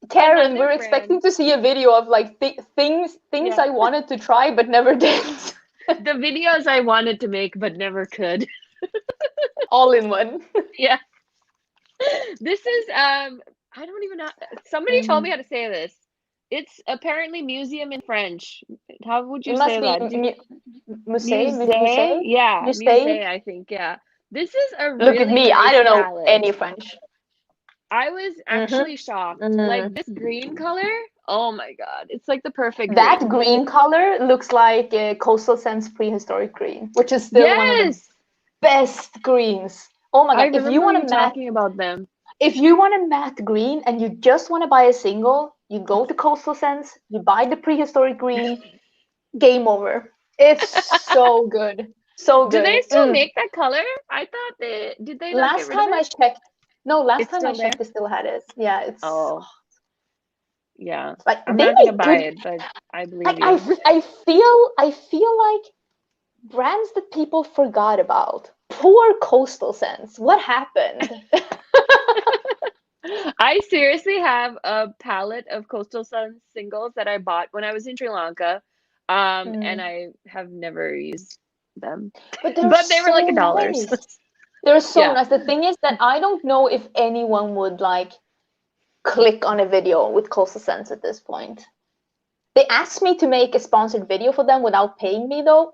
Karen, Another we're brand. expecting to see a video of like things Yeah. I wanted to try but never did. The videos I wanted to make but never could. All in one. Yeah. This is I don't even know. Somebody told me Mm. how to say this. It's apparently museum in French. How would It you must say be that? musée, Musée? Yeah, musée. musée, I think. Yeah. This is a Look at really me, I nice don't know palette. any French. I was Mm-hmm. actually shocked. Like Mm. this green color, oh my God. It's like the perfect That green. green color looks like Coastal Scents Prehistoric Green, which is still one of the Yes. best greens. Oh my I god! remember you talking about them. If you want a matte green and you just want to buy a single, you go to Coastal Scents, you buy the Prehistoric Green. Game over. It's so good, so Do they good. still make that color? I thought they did they not get Last rid of time I it? checked, no, last It's time I still there? checked, they still had it. Yeah, it's Oh, yeah. like I'm they not gonna make buy good. it, but I Like believe you. I feel like brands that people forgot about. Poor Coastal Scents. What happened? I seriously have a palette of Coastal Sun singles that I bought when I was in Sri Lanka. And Mm. I have never used them. But they're But they were like so a dollar. So nice. They're so yeah. nice. The thing is that I don't know if anyone would like click on a video with Coastal Scents at this point. They asked me to make a sponsored video for them without paying me though.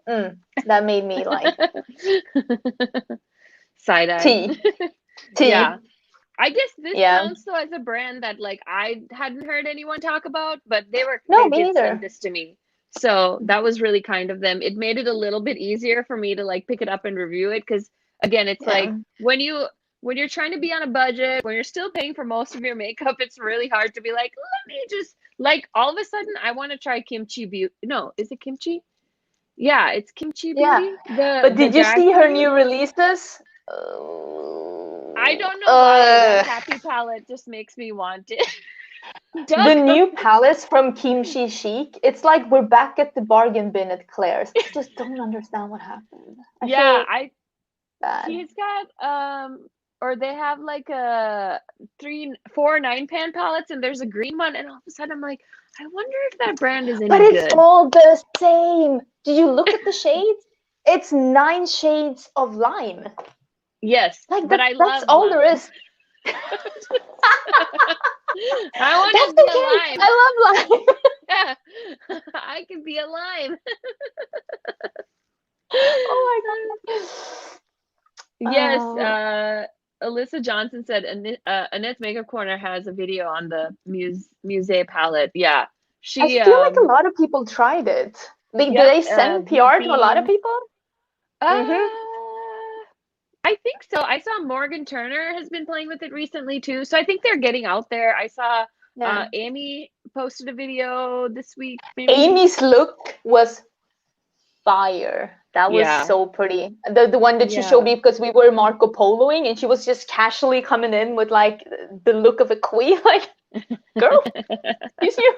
That made me like Side eye. tea, Yeah. tea. I guess this Yeah. counts though as a brand that like I hadn't heard anyone talk about, but No, they me did send neither. this to me. So that was really kind of them. It made it a little bit easier for me to like pick it up and review it because again, it's like Yeah. when you're trying to be on a budget, when you're still paying for most of your makeup, it's really hard to be like, let me just like all of a sudden I want to try kimchi beauty. No, is it kimchi? Yeah, it's kimchi Yeah. beauty. But The did you see her jacket. new releases? I don't know why that Uh, happy palette just makes me want it. the Doug. new palettes from Kimchi Chic. It's like we're back at the bargain bin at Claire's. I just don't understand what happened. I Yeah, feel I bad. he's got or they have like a 3, 4, 9 pan palettes and there's a green one and all of a sudden I'm like, I wonder if that brand is But any it's good. all the same. Did you look at the shades? It's 9 shades of lime. Yes, Like but I that's love all there lime. is. I want That's to be a okay. lime. I love lime. Yeah. I can be a lime. Oh my god. Yes, Oh. Alyssa Johnson said Annette's Makeup Corner has a video on the Musée palette. Yeah, I she feel like a lot of people tried it. Did yep, they send PR to a lot of V-Theme. people? Mm-hmm. I think so. I saw Morgan Turner has been playing with it recently too. So I think they're getting out there. I saw Yeah. Amy posted a video this week, maybe. Amy's look was fire. That was Yeah. so pretty. The one that you showed Yeah. me because we were Marco Poloing and she was just casually coming in with like the look of a queen. Like, girl, excuse you.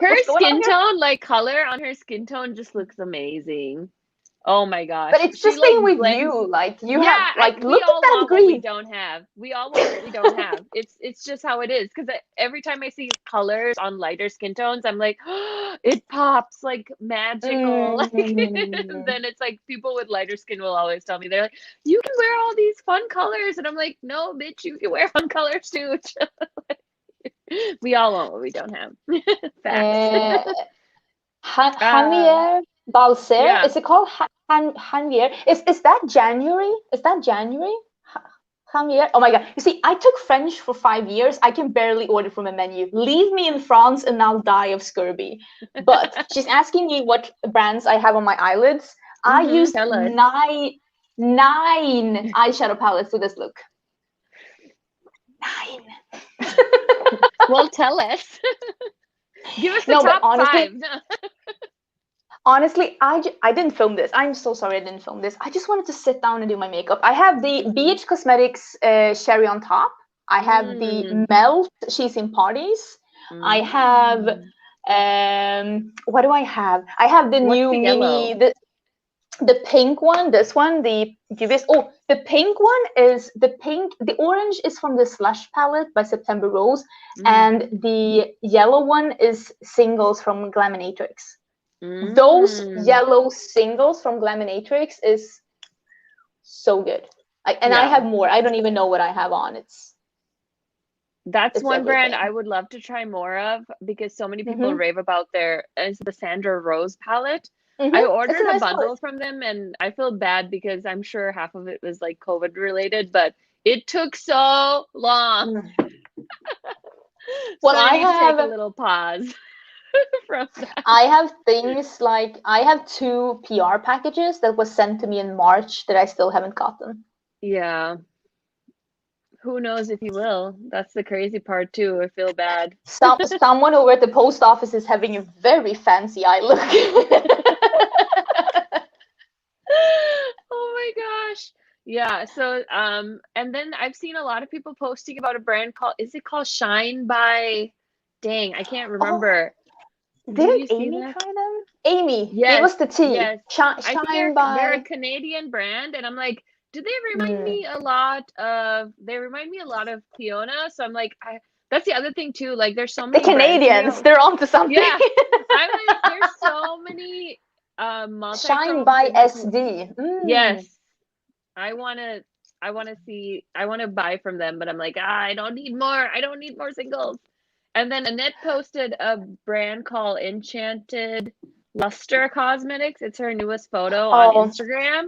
Her What's going on skin here? tone, like color on her skin tone just looks amazing. Oh my But gosh. it's the She like same with blends. you. Like you Yeah, have like we look at all that want what we green. don't have. We all want what we don't have. It's just how it is. Because every time I see colors on lighter skin tones, I'm like, oh, it pops like magical. Like, and Mm. then it's like people with lighter skin will always tell me they're like, you can wear all these fun colors, and I'm like, no, bitch, you can wear fun colors too. We all want what we don't have. Facts. Uh, Uh, Javier Balcer. yeah. Is it called Javier? Is that January? Is that January? Javier. Oh my God. You see, I took French for 5 years. I can barely order from a menu. Leave me in France and I'll die of scurvy. But she's asking me what brands I have on my eyelids. I used Tell us. nine eyeshadow palettes with this look. 9. Well, tell us. Give us the No, but top five. honestly, I didn't film this. I'm so sorry I didn't film this. I just wanted to sit down and do my makeup. I have the BH Cosmetics Sherry on top. I have the Melt She's in Parties. I have what do I have? I have the What's new the mini yellow? the pink one, this one, the the pink one is the pink, the orange is from the Slush palette by September Rose, and the yellow one is singles from Glaminatrix. Those yellow singles from Glaminatrix is so good. And I Yeah. have more. I don't even know what I have on. That's It's one brand I everything. would love to try more of because so many people Mm-hmm. rave about their is the Sandra Rose palette. I Mm-hmm. It's a ordered a nice palette. bundle from them and I feel bad because I'm sure half of it was like COVID related, but it took so long. Well, So I need to take a little pause from that. I have things like I have 2 PR packages that was sent to me in March that I still haven't gotten. Yeah. Who knows if you will? That's the crazy part too. I feel bad. Someone over at the post office is having a very fancy eye look. Oh my gosh. Yeah, so and then I've seen a lot of people posting about a brand called is it called Shine by dang, I can't Oh, remember. Did didn't you see Amy that? try them? Amy, give Yes, us the tea. yes. I think Shine they're a by. Canadian brand and I'm like, do they remind Mm. me a lot of they remind me a lot of Fiona? So I'm like, that's the other thing too. Like there's so The many brands coming Canadians, out. they're onto something. Yeah. I'm like, there's so many Shine multi-chromes by and different SD. Mm. yes. I wanna I wanna buy from them, but I'm like, I don't need more. I don't need more singles. And then Annette posted a brand called Enchanted Luster Cosmetics. It's her newest photo on Oh, Instagram.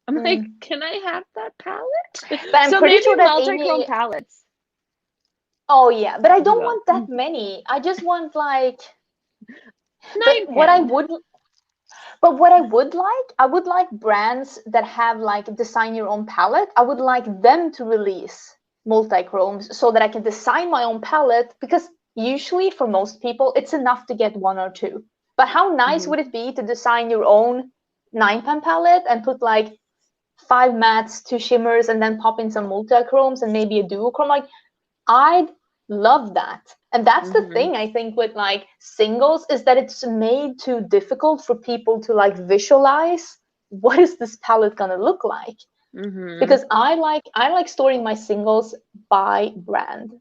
I'm like, mm. can I have that palette? But I'm So pretty maybe sure that multi-chrome Amy. palettes. Oh yeah, but I You don't go. want that many. I just want like. But 9, 10. what I would like brands that have like design your own palette. I would like them to release multi-chromes so that I can design my own palette because usually for most people it's enough to get 1 or 2. But how nice Mm-hmm. would it be to design your own 9-pan palette and put like 5 mattes, 2 shimmers, and then pop in some multi-chromes and maybe a duochrome? Like I'd love that. And that's the Mm-hmm. thing I think with like singles is that it's made too difficult for people to like visualize what is this palette gonna look like. Mm-hmm. Because I like storing my singles by brand.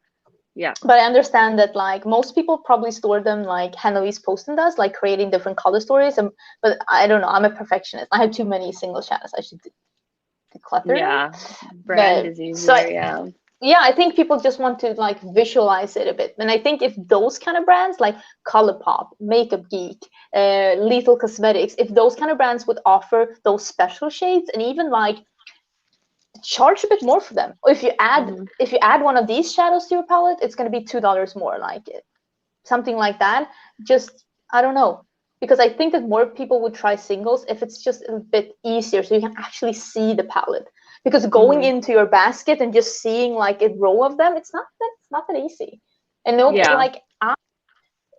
Yeah. But I understand that like most people probably store them like Hannah-Louise Poston does, like creating different color stories. But I don't know, I'm a perfectionist. I have too many single channels. I should declutter them. Yeah. Brand But is so easier, yeah. yeah, I think people just want to like visualize it a bit. And I think if those kind of brands like Colourpop, Makeup Geek, Lethal Cosmetics, if those kind of brands would offer those special shades and even like charge a bit more for them. Or if you add one of these shadows to your palette, it's going to be $2 more, like something like that. Just, I don't know, because I think that more people would try singles if it's just a bit easier, so you can actually see the palette. Because going into your basket and just seeing like a row of them, it's not that easy. And no, like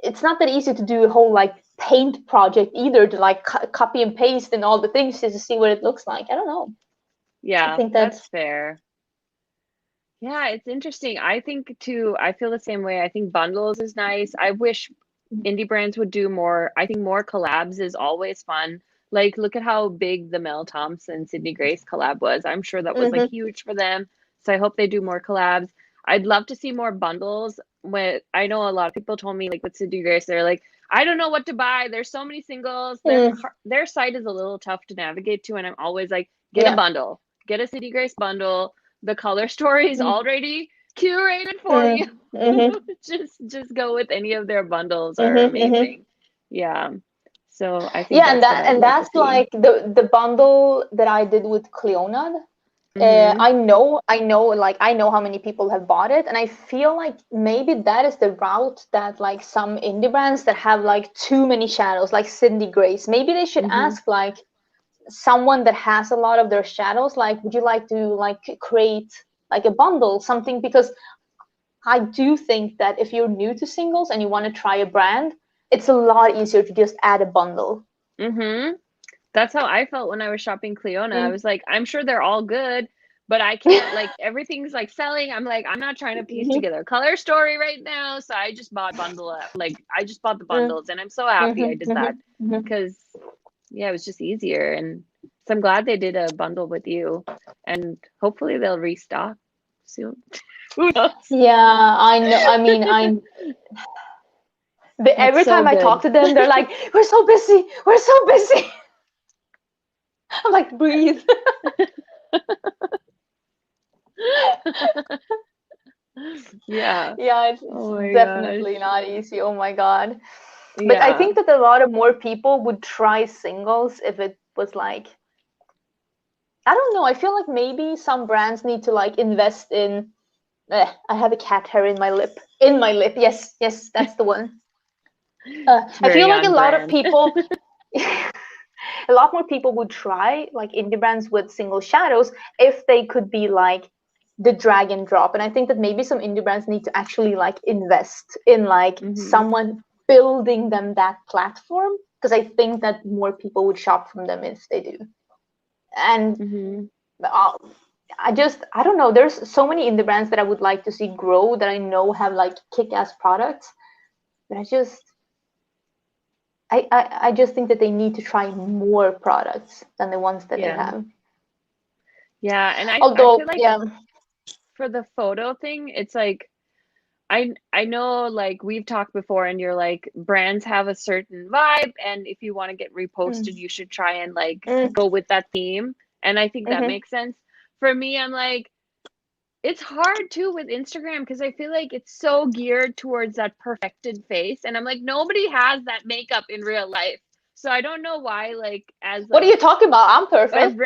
it's not that easy to do a whole like paint project either, to like copy and paste and all the things just to see what it looks like. I don't know. Yeah, I think that's fair. Yeah, it's interesting. I think too, I feel the same way. I think bundles is nice. I wish indie brands would do more. I think more collabs is always fun. Like, look at how big the Mel Thompson Sydney Grace collab was. I'm sure that was like huge for them. So I hope they do more collabs. I'd love to see more bundles. When I know a lot of people told me like with Sydney Grace, they're like, I don't know what to buy. There's so many singles. Their site is a little tough to navigate to, and I'm always like, get a bundle, get a Sydney Grace bundle. The color story is already curated for you. Just go with any of their bundles are amazing. Yeah. So I think that's like the bundle that I did with Cleonad. I know how many people have bought it, and I feel like maybe that is the route that like some indie brands that have like too many shadows, like Sydney Grace, maybe they should ask like someone that has a lot of their shadows, like, would you like to like create like a bundle, something? Because I do think that if you're new to singles and you want to try a brand, it's a lot easier to just add a bundle. That's how I felt when I was shopping Cleona. I was like, I'm sure they're all good, but I can't like everything's like selling. I'm like, I'm not trying to piece together a color story right now. So I just bought I just bought the bundles, and I'm so happy I did that because yeah, it was just easier. And so I'm glad they did a bundle with you, and hopefully they'll restock soon. Who knows? Yeah, I know. I mean, every time I talk to them, they're like, we're so busy. We're so busy. I'm like, breathe. Yeah. It's definitely not easy. Oh my God. But I think that a lot of more people would try singles if it was like, I don't know. I feel like maybe some brands need to like invest in. I have a cat hair in my lip. In my lip. Yes, that's the one. I feel like a lot of people, a lot more people would try like indie brands with single shadows if they could be like the drag and drop. And I think that maybe some indie brands need to actually like invest in like someone building them that platform, because I think that more people would shop from them if they do. And I don't know. There's so many indie brands that I would like to see grow that I know have like kick-ass products, but I just think that they need to try more products than the ones that they have. Yeah, and I feel like for the photo thing, it's like I know like we've talked before, and you're like brands have a certain vibe, and if you want to get reposted, you should try and like go with that theme. And I think that makes sense. For me, I'm like, it's hard too with Instagram because I feel like it's so geared towards that perfected face, and I'm like, nobody has that makeup in real life. So I don't know why, like, what are you talking about? I'm perfect.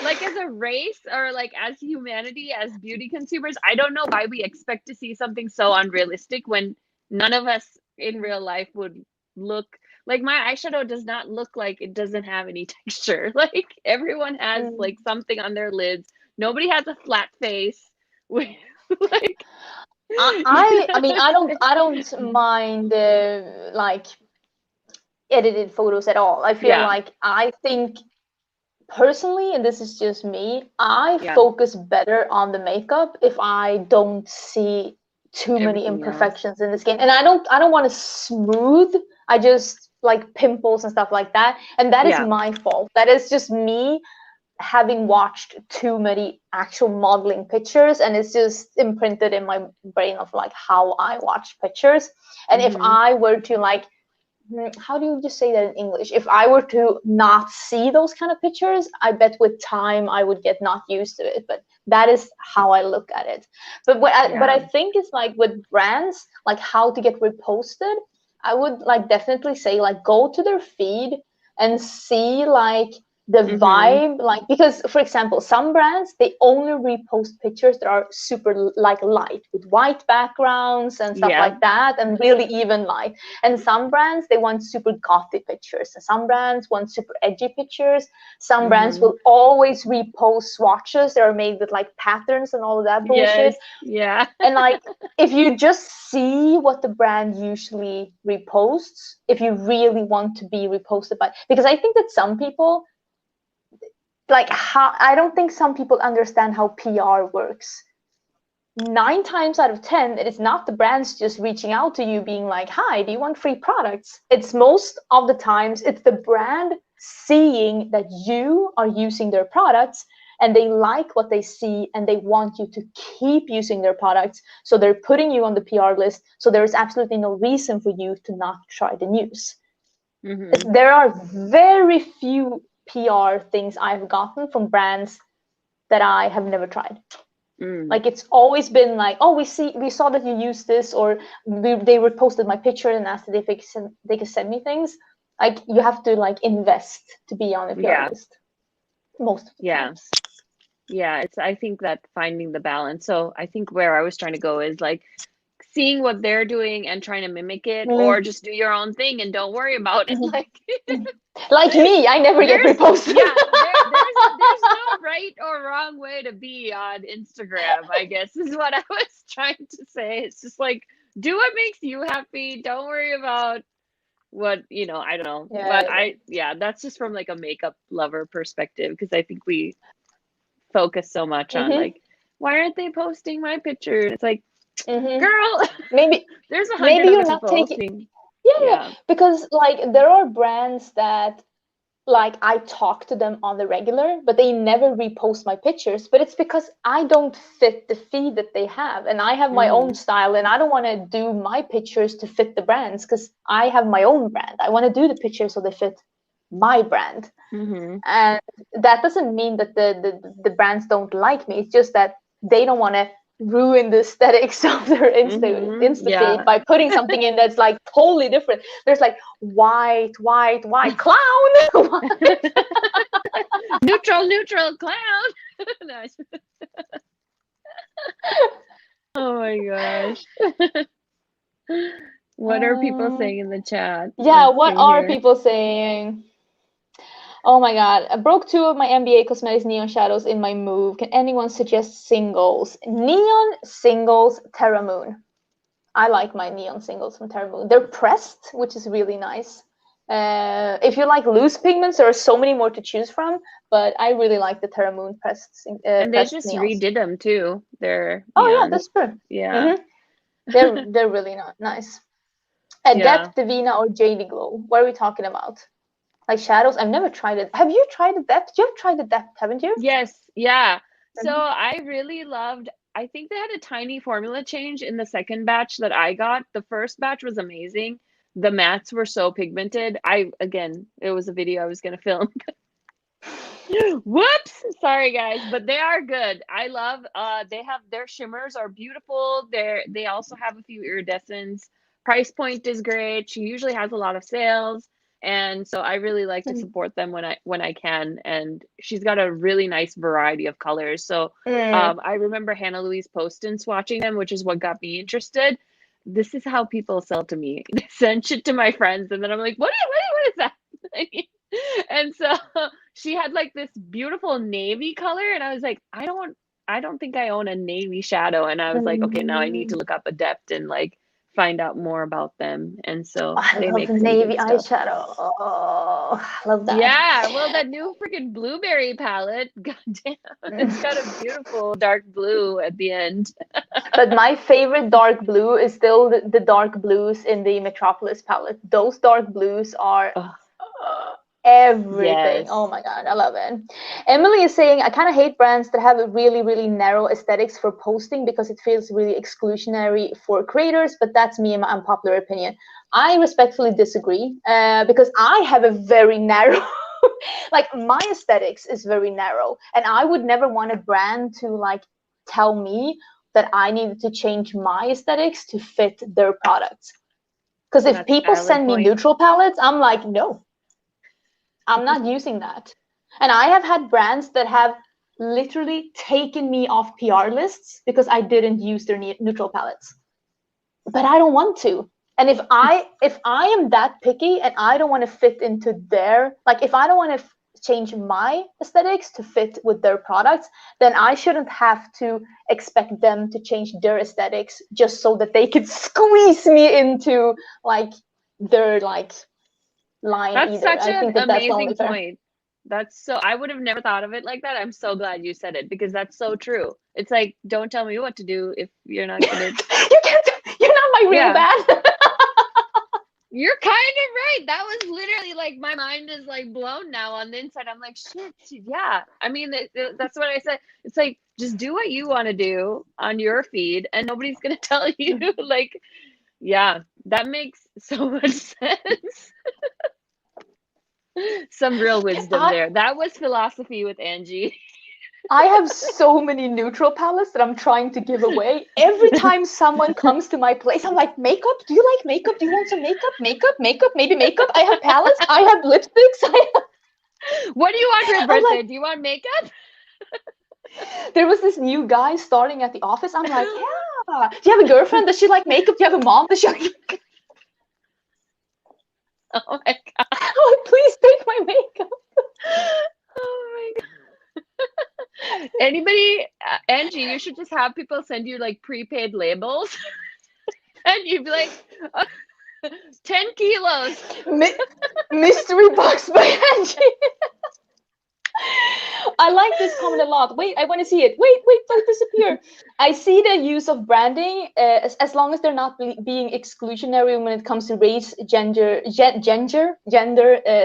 Like as a race or like as humanity, as beauty consumers, I don't know why we expect to see something so unrealistic when none of us in real life would look like my eyeshadow does not look like it doesn't have any texture. Like everyone has like something on their lids. Nobody has a flat face. Like I mean, I don't mind like edited photos at all. I feel like I think personally, and this is just me, I focus better on the makeup if I don't see too many imperfections in the skin. And I don't want to smooth. I just like pimples and stuff like that. And that is my fault. That is just me having watched too many actual modeling pictures, and it's just imprinted in my brain of like how I watch pictures. And if I were to like, how do you just say that in English? If I were to not see those kind of pictures, I bet with time I would get not used to it. But that is how I look at it. But but I think it's like with brands, like how to get reposted, I would like definitely say like go to their feed and see like the Mm-hmm. vibe, like, because for example, some brands, they only repost pictures that are super like light with white backgrounds and stuff Yeah. like that, and really even light. And some brands, they want super gothic pictures, and some brands want super edgy pictures. Some brands Mm-hmm. will always repost swatches that are made with like patterns and all of that bullshit. Yes. Yeah. And like, if you just see what the brand usually reposts, if you really want to be reposted by, because I think that some people, like, how, I don't think some people understand how PR works. 9 times out of 10, it is not the brands just reaching out to you being like, hi, do you want free products? It's most of the times it's the brand seeing that you are using their products and they like what they see and they want you to keep using their products. So they're putting you on the PR list. So there is absolutely no reason for you to not try the news. Mm-hmm. There are very few PR things I've gotten from brands that I have never tried. Mm. Like, it's always been like, oh, we saw that you use this, or they reposted my picture and asked if they could send me things. Like, you have to like invest to be on a PR Yeah. list most of the Yeah. times. Yeah. It's, I think that finding the balance. So I think where I was trying to go is like seeing what they're doing and trying to mimic it, or Mm-hmm. just do your own thing and don't worry about it. Like, Like me, I never get there's, reposted. yeah, there's no right or wrong way to be on Instagram, I guess is what I was trying to say. It's just like, do what makes you happy. Don't worry about what, I don't know. But Yeah. yeah, that's just from like a makeup lover perspective, because I think we focus so much on Mm-hmm. like, why aren't they posting my picture? It's like, Mm-hmm. girl, Maybe there's 100 maybe other you're not people taking. posting. Yeah, Yeah. because like there are brands that, like, I talk to them on the regular, but they never repost my pictures. But it's because I don't fit the feed that they have, and I have my own Hmm. style, and I don't want to do my pictures to fit the brands because I have my own brand. I want to do the pictures so they fit my brand, Hmm. and that doesn't mean that the brands don't like me. It's just that they don't want to ruin the aesthetics of their Hmm. insta feed Yeah. by putting something in that's like totally different. There's like white clown. Neutral clown. Nice. Oh my gosh. What are people Um, saying in the chat? yeah, Let's what see are here. people saying? Oh my god, I broke 2 of my NBA Cosmetics neon shadows in my move. Can anyone suggest singles? Neon singles Terra Moon. I like my neon singles from Terra Moon. They're pressed, which is really nice. If you like loose pigments, there are so many more to choose from, but I really like the Terra Moon And they pressed just neons. redid them too. They're Oh yeah, neons. that's true. Yeah. Hmm. They're really not nice. Yeah. Adept, Divina, or JD Glow. What are we talking about? Like shadows? I've never tried it. Have you tried Adept? You have tried Adept, haven't you? Yes. Yeah. So Mhm. I really loved, I think they had a tiny formula change in the second batch that I got. The first batch was amazing. The mattes were so pigmented. Again, it was a video I was going to film. Whoops, sorry guys, but they are good. I love they have their shimmers are beautiful. They also have a few iridescents. Price point is great. She usually has a lot of sales, and so I really like to support them when I can, and she's got a really nice variety of colors. So Mm. I remember Hannah Louise Poston swatching them, which is what got me interested. This is how people sell to me. They send shit to my friends, and then I'm like, what is that? And so she had like this beautiful navy color, and I was like, I don't think I own a navy shadow. And I was like, okay, now I need to Mm. look up Adept and like find out more about them. And so I they love make some navy good stuff. eyeshadow. Oh, I love that. Yeah, well, that new freaking blueberry palette, goddamn, it's Mm. got a beautiful dark blue at the end. But my favorite dark blue is still the dark blues in the Metropolis palette. Those dark blues are Oh, everything. Oh yes. my god, I love it. Emily is saying, I kind of hate brands that have a really narrow aesthetics for posting because it feels really exclusionary for creators, but that's me and my unpopular opinion. I respectfully disagree because I have a very narrow like my aesthetics is very narrow, and I would never want a brand to like tell me that I needed to change my aesthetics to fit their products. Because if That's a people valid send me point. neutral palettes, I'm like, no, I'm not using that. And I have had brands that have literally taken me off PR lists because I didn't use their neutral palettes. But I don't want to. And if I am that picky and I don't want to fit into their, like, if I don't want to change my aesthetics to fit with their products, then I shouldn't have to expect them to change their aesthetics just so that they could squeeze me into like their like line That's either. such I an think that that's only amazing fair. point. That's so, I would have never thought of it like that. I'm so glad you said it because that's so true. It's like, don't tell me what to do if you're not gonna. You can't. You're not my real Yeah. bad. You're kind of right. That was literally like my mind is like blown now on the inside. I'm like, shit, yeah. I mean, that's what I said. It's like, just do what you want to do on your feed and nobody's going to tell you. Like, yeah, that makes so much sense. Some real wisdom there. That was philosophy with Angie. I have so many neutral palettes that I'm trying to give away. Every time someone comes to my place, I'm like, makeup? Do you like makeup? Do you want some makeup? Makeup? Makeup? Maybe makeup? I have palettes. I have lipsticks. What do you want for your I'm birthday? like, Do you want makeup? there was this new guy starting at the office. I'm like, yeah. Do you have a girlfriend? Does she like makeup? Do you have a mom? Does she like... Oh my God. I'm like, please take my makeup. Oh my God. Anybody, Angie, you should just have people send you like prepaid labels and you'd be like, 10 kilos. Mystery box by Angie. I like this comment a lot. Wait, I want to see it. Wait, don't disappear. I see the use of branding as long as they're not being exclusionary when it comes to race, gender,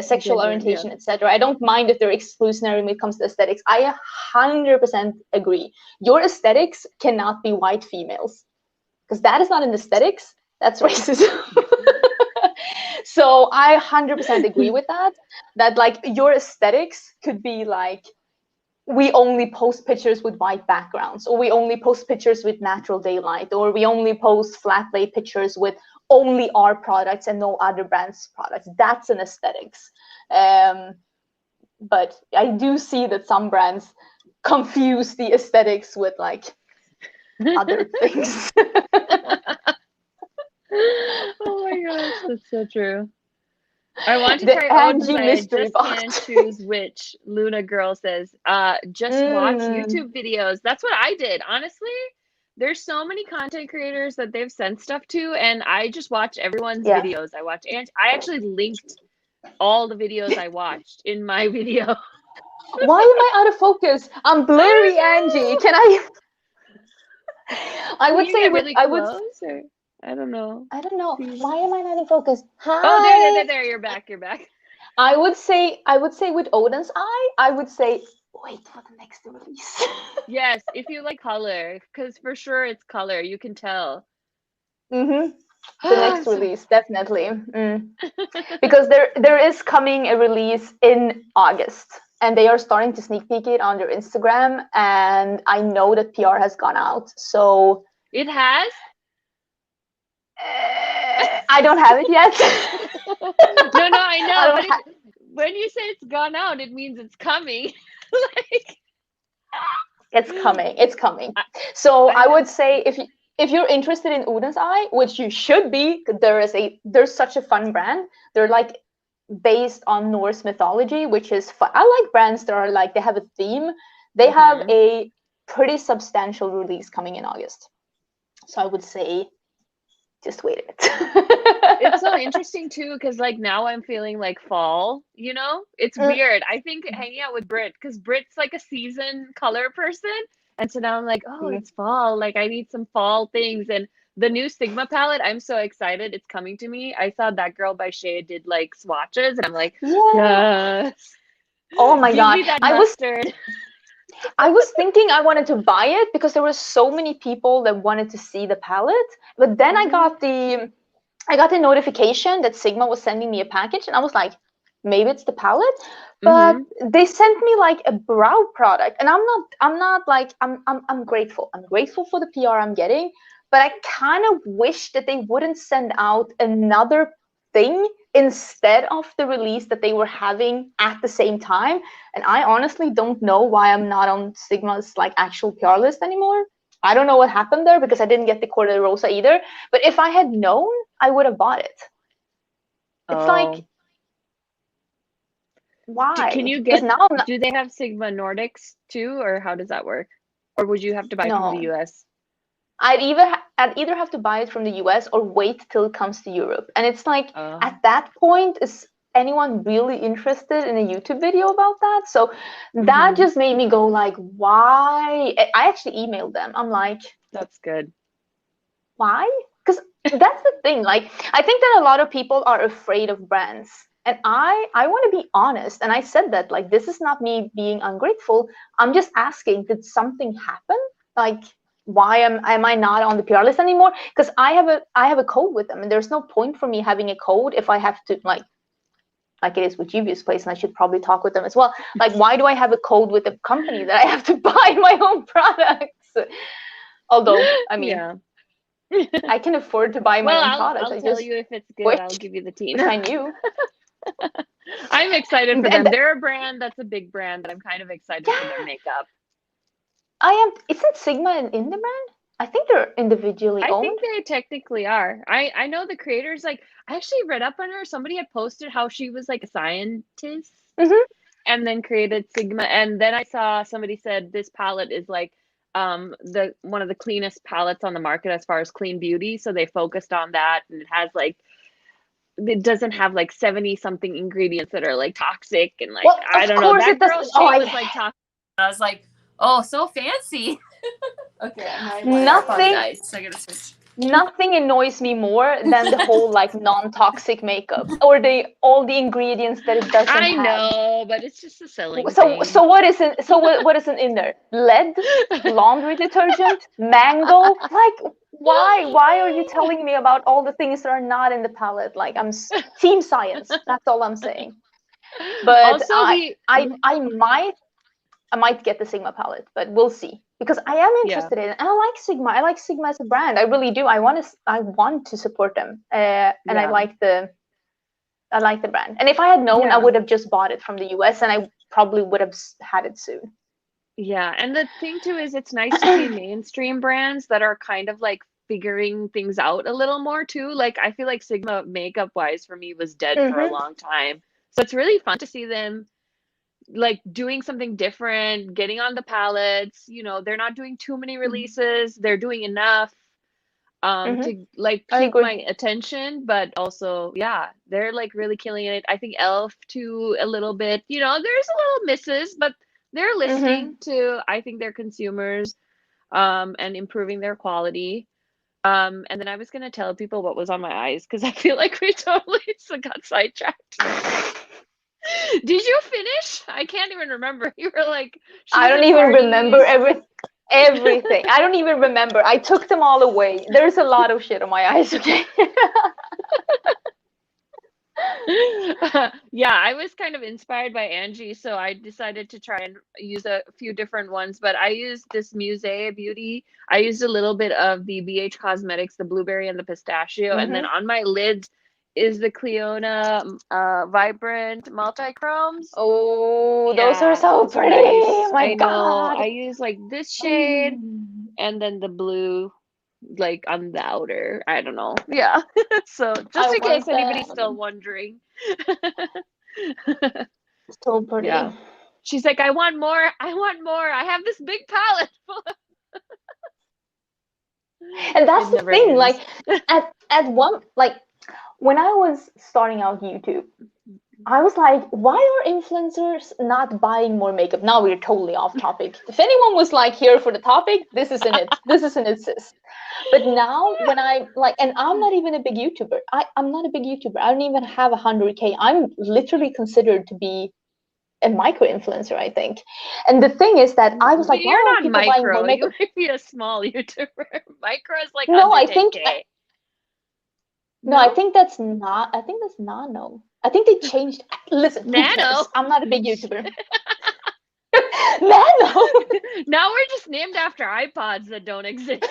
sexual orientation, Yeah. etc. I don't mind if they're exclusionary when it comes to aesthetics. I 100% agree. Your aesthetics cannot be white females because that is not an aesthetics. That's racism. So I 100% agree with that. That like your aesthetics could be like, we only post pictures with white backgrounds, or we only post pictures with natural daylight, or we only post flat lay pictures with only our products and no other brands' products. That's an aesthetics. But I do see that some brands confuse the aesthetics with like other things. Oh my gosh, that's so true. I want to The try Odins Angie Eye. I mystery just box. can't choose which. Luna Girl says, just watch YouTube videos. That's what I did. Honestly, there's so many content creators that they've sent stuff to, and I just watch everyone's videos. I watch, and I actually linked all the videos I watched in my video. Why am I out of focus? I'm blurry, Angie. Can I? I would say with really I would. close, or I don't know. I don't know. Why am I not in focus? Hi. Oh, there. You're back. You're back. I would say with Odin's Eye, I would say wait for the next release. Yes, if you like color, because for sure it's color. You can tell. The next release, definitely. Because there is coming a release in August, and they are starting to sneak peek it on their Instagram, and I know that PR has gone out, so it has. I don't have it yet. No, I know. But when you say it's gone out, it means it's coming. Like, it's coming. It's coming. So I would say if you're interested in Odin's Eye, which you should be, there's such a fun brand. They're like based on Norse mythology, which is fun. I like brands that are like they have a theme. They have a pretty substantial release coming in August. So I would say just wait a bit. It's so interesting too, because like now I'm feeling like fall, you know? It's weird. I think hanging out with Brit, because Brit's like a season color person. And so now I'm like, oh, it's fall. Like I need some fall things. And the new Sigma palette, I'm so excited. It's coming to me. I saw That Girl by Shay did like swatches, and I'm like, yes. Oh my God. Give me that mustard. I was thinking I wanted to buy it because there were so many people that wanted to see the palette. But then I got the notification that Sigma was sending me a package, and I was like, maybe it's the palette. But they sent me like a brow product, and I'm grateful. I'm grateful for the PR I'm getting, but I kind of wish that they wouldn't send out another thing instead of the release that they were having at the same time. And I honestly don't know why I'm not on Sigma's like actual PR list anymore. I don't know what happened there because I didn't get the Corte Rosa either. But if I had known, I would have bought it. It's like, why? Can you Because get? now I'm not, Do they have Sigma Nordics too, or how does that work? Or would you have to buy from the no. US? I'd either have to buy it from the US or wait till it comes to Europe. And it's like at that point, is anyone really interested in a YouTube video about that? So that just made me go like, why? I actually emailed them. I'm like, that's good. Why? Because that's the thing. Like, I think that a lot of people are afraid of brands. And I want to be honest. And I said that, like, this is not me being ungrateful. I'm just asking, did something happen? Like, why am I not on the PR list anymore? Because I have a code with them, and there's no point for me having a code if I have to like it is with Juvia's Place, and I should probably talk with them as well. Like, why do I have a code with a company that I have to buy my own products? Although, I mean, I can afford to buy my own products. I'll tell you if it's good. wish, I'll give you the tea. wish I knew. I'm excited for them. They're a brand that's a big brand that I'm kind of excited for their makeup. I am. Isn't Sigma an indie brand? I think they're individually owned. I think they technically are. I know the creators. Like, I actually read up on her. Somebody had posted how she was like a scientist and then created Sigma. And then I saw somebody said this palette is like the one of the cleanest palettes on the market as far as clean beauty. So they focused on that, and it has like, it doesn't have like 70 something ingredients that are like toxic and like, I don't know. That girl, she was like talking. I was like, oh, so fancy. Okay, nothing. So I gotta switch. Nothing annoys me more than the whole like non-toxic makeup or all the ingredients that it doesn't have. I know, but it's just a selling thing. So what isn't? So what isn't in there? Lead, laundry detergent, mango. Like, why? Why are you telling me about all the things that are not in the palette? Like, I'm team science. That's all I'm saying. But also I might get the Sigma palette, but we'll see. Because I am interested in it, and I like Sigma. I like Sigma as a brand. I really do. I want to support them, and I like the brand. And if I had known, I would have just bought it from the US, and I probably would have had it soon. Yeah, and the thing too is, it's nice to see mainstream brands that are kind of like figuring things out a little more too. Like, I feel like Sigma makeup wise for me was dead for a long time, so it's really fun to see them like doing something different, getting on the palettes. You know, they're not doing too many releases. They're doing enough to like keep my attention, but also they're like really killing it. I think Elf too a little bit. You know, there's a little misses, but they're listening to, I think, their consumers and improving their quality. And then I was gonna tell people what was on my eyes because I feel like we totally got sidetracked. Did you finish? I can't even remember. You were like, I don't even remember everything. I don't even remember. I took them all away. There's a lot of shit on my eyes, okay? Yeah, I was kind of inspired by Angie, so I decided to try and use a few different ones, but I used this Musée Beauty. I used a little bit of the BH Cosmetics, the blueberry and the pistachio, and then on my lids is the Cleona Vibrant Multi-Chromes. Oh, those are so pretty. Nice. Oh my God. I use like this shade and then the blue like on the outer. I don't know. Yeah. So just in case anybody's still wondering. So pretty. Yeah. She's like, I want more. I have this big palette. And that's the thing. Like at one, like when I was starting out YouTube, I was like, why are influencers not buying more makeup? Now we're totally off topic. If anyone was like here for the topic, this isn't it. This isn't it, sis. But now when I like, and I'm not even a big YouTuber. I'm not a big YouTuber. I don't even have 100K. I'm literally considered to be a micro influencer, I think. And the thing is that I was like, why you're are not people micro. buying more makeup? You might be a small YouTuber. Micro is like no, under 10K. I think. No, I think that's not. I think that's nano. I think they changed. Listen, nano. I'm not a big YouTuber. Nano. Now we're just named after iPods that don't exist.